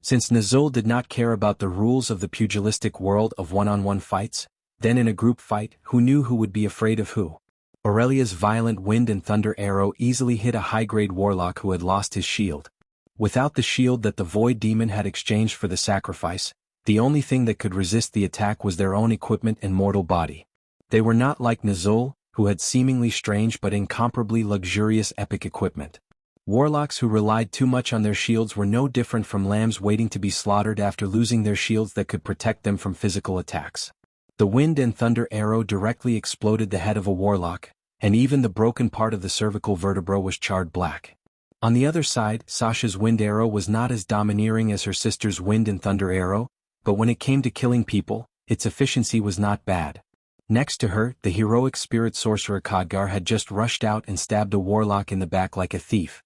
S1: Since Nazul did not care about the rules of the pugilistic world of one-on-one fights, then in a group fight, who knew who would be afraid of who? Aurelia's violent wind and thunder arrow easily hit a high-grade warlock who had lost his shield. Without the shield that the void demon had exchanged for the sacrifice, the only thing that could resist the attack was their own equipment and mortal body. They were not like Nazul, who had seemingly strange but incomparably luxurious epic equipment. Warlocks who relied too much on their shields were no different from lambs waiting to be slaughtered after losing their shields that could protect them from physical attacks. The wind and thunder arrow directly exploded the head of a warlock, and even the broken part of the cervical vertebra was charred black. On the other side, Sasha's wind arrow was not as domineering as her sister's wind and thunder arrow, but when it came to killing people, its efficiency was not bad. Next to her, the heroic spirit sorcerer Khadgar had just rushed out and stabbed a warlock in the back like a thief.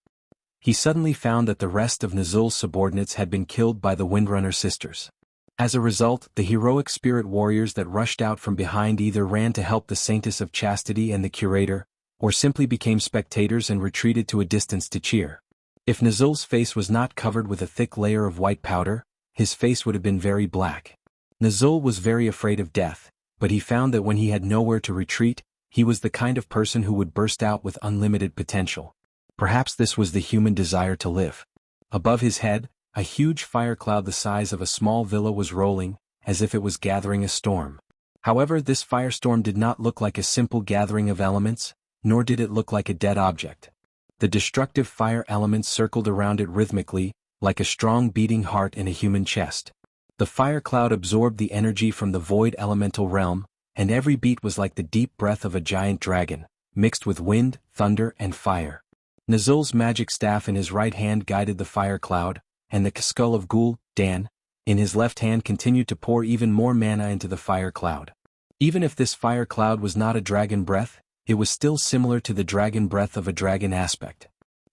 S1: He suddenly found that the rest of Nazul's subordinates had been killed by the Windrunner sisters. As a result, the heroic spirit warriors that rushed out from behind either ran to help the Saintess of Chastity and the Curator, or simply became spectators and retreated to a distance to cheer. If Nazul's face was not covered with a thick layer of white powder, his face would have been very black. Nazul was very afraid of death, but he found that when he had nowhere to retreat, he was the kind of person who would burst out with unlimited potential. Perhaps this was the human desire to live. Above his head, a huge fire cloud the size of a small villa was rolling, as if it was gathering a storm. However, this firestorm did not look like a simple gathering of elements, nor did it look like a dead object. The destructive fire elements circled around it rhythmically, like a strong beating heart in a human chest. The fire cloud absorbed the energy from the void elemental realm, and every beat was like the deep breath of a giant dragon, mixed with wind, thunder, and fire. Nazul's magic staff in his right hand guided the fire cloud, and the skull of Ghoul, Dan, in his left hand continued to pour even more mana into the fire cloud. Even if this fire cloud was not a dragon breath, it was still similar to the dragon breath of a dragon aspect.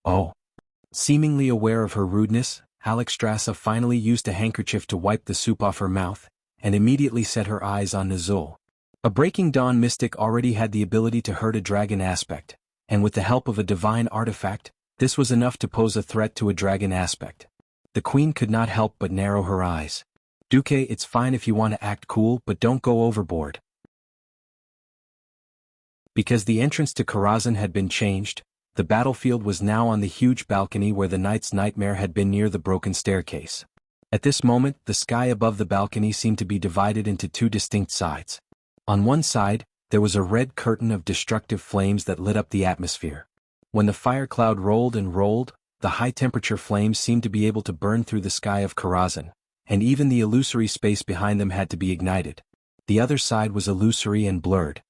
S1: Oh. Seemingly aware of her rudeness, Alexstrasza finally used a handkerchief to wipe the soup off her mouth, and immediately set her eyes on Nazul. A Breaking Dawn mystic already had the ability to hurt a dragon aspect, and with the help of a divine artifact, this was enough to pose a threat to a dragon aspect. The queen could not help but narrow her eyes. "Duque, it's fine if you want to act cool, but don't go overboard." Because the entrance to Karazhan had been changed, the battlefield was now on the huge balcony where the knight's nightmare had been near the broken staircase. At this moment, the sky above the balcony seemed to be divided into two distinct sides. On one side, there was a red curtain of destructive flames that lit up the atmosphere. When the fire cloud rolled and rolled, the high-temperature flames seemed to be able to burn through the sky of Karazhan, and even the illusory space behind them had to be ignited. The other side was illusory and blurred.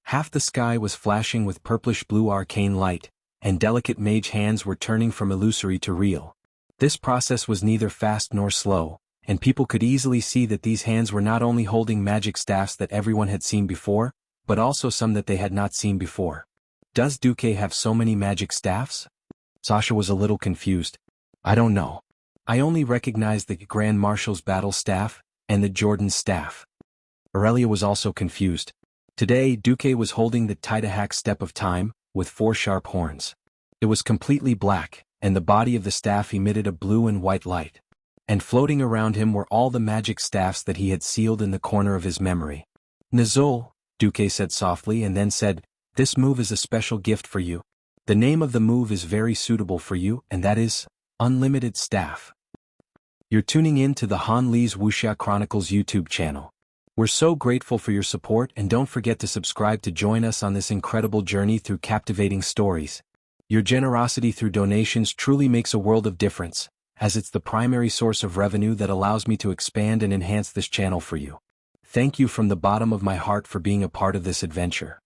S1: Half the sky was flashing with purplish-blue arcane light, and delicate mage hands were turning from illusory to real. This process was neither fast nor slow, and people could easily see that these hands were not only holding magic staffs that everyone had seen before, but also some that they had not seen before. Does Duque have so many magic staffs? Sasha was a little confused. I don't know. I only recognized the Grand Marshal's battle staff, and the Jordan's staff. Aurelia was also confused. Today, Duque was holding the Tidahak Step of Time, with 4 sharp horns. It was completely black, and the body of the staff emitted a blue and white light. And floating around him were all the magic staffs that he had sealed in the corner of his memory. Nizul, Duque said softly and then said, "This move is a special gift for you. The name of the move is very suitable for you, and that is, Unlimited Staff." You're tuning in to the Han Li's Wuxia Chronicles YouTube channel. We're so grateful for your support, and don't forget to subscribe to join us on this incredible journey through captivating stories. Your generosity through donations truly makes a world of difference, as it's the primary source of revenue that allows me to expand and enhance this channel for you. Thank you from the bottom of my heart for being a part of this adventure.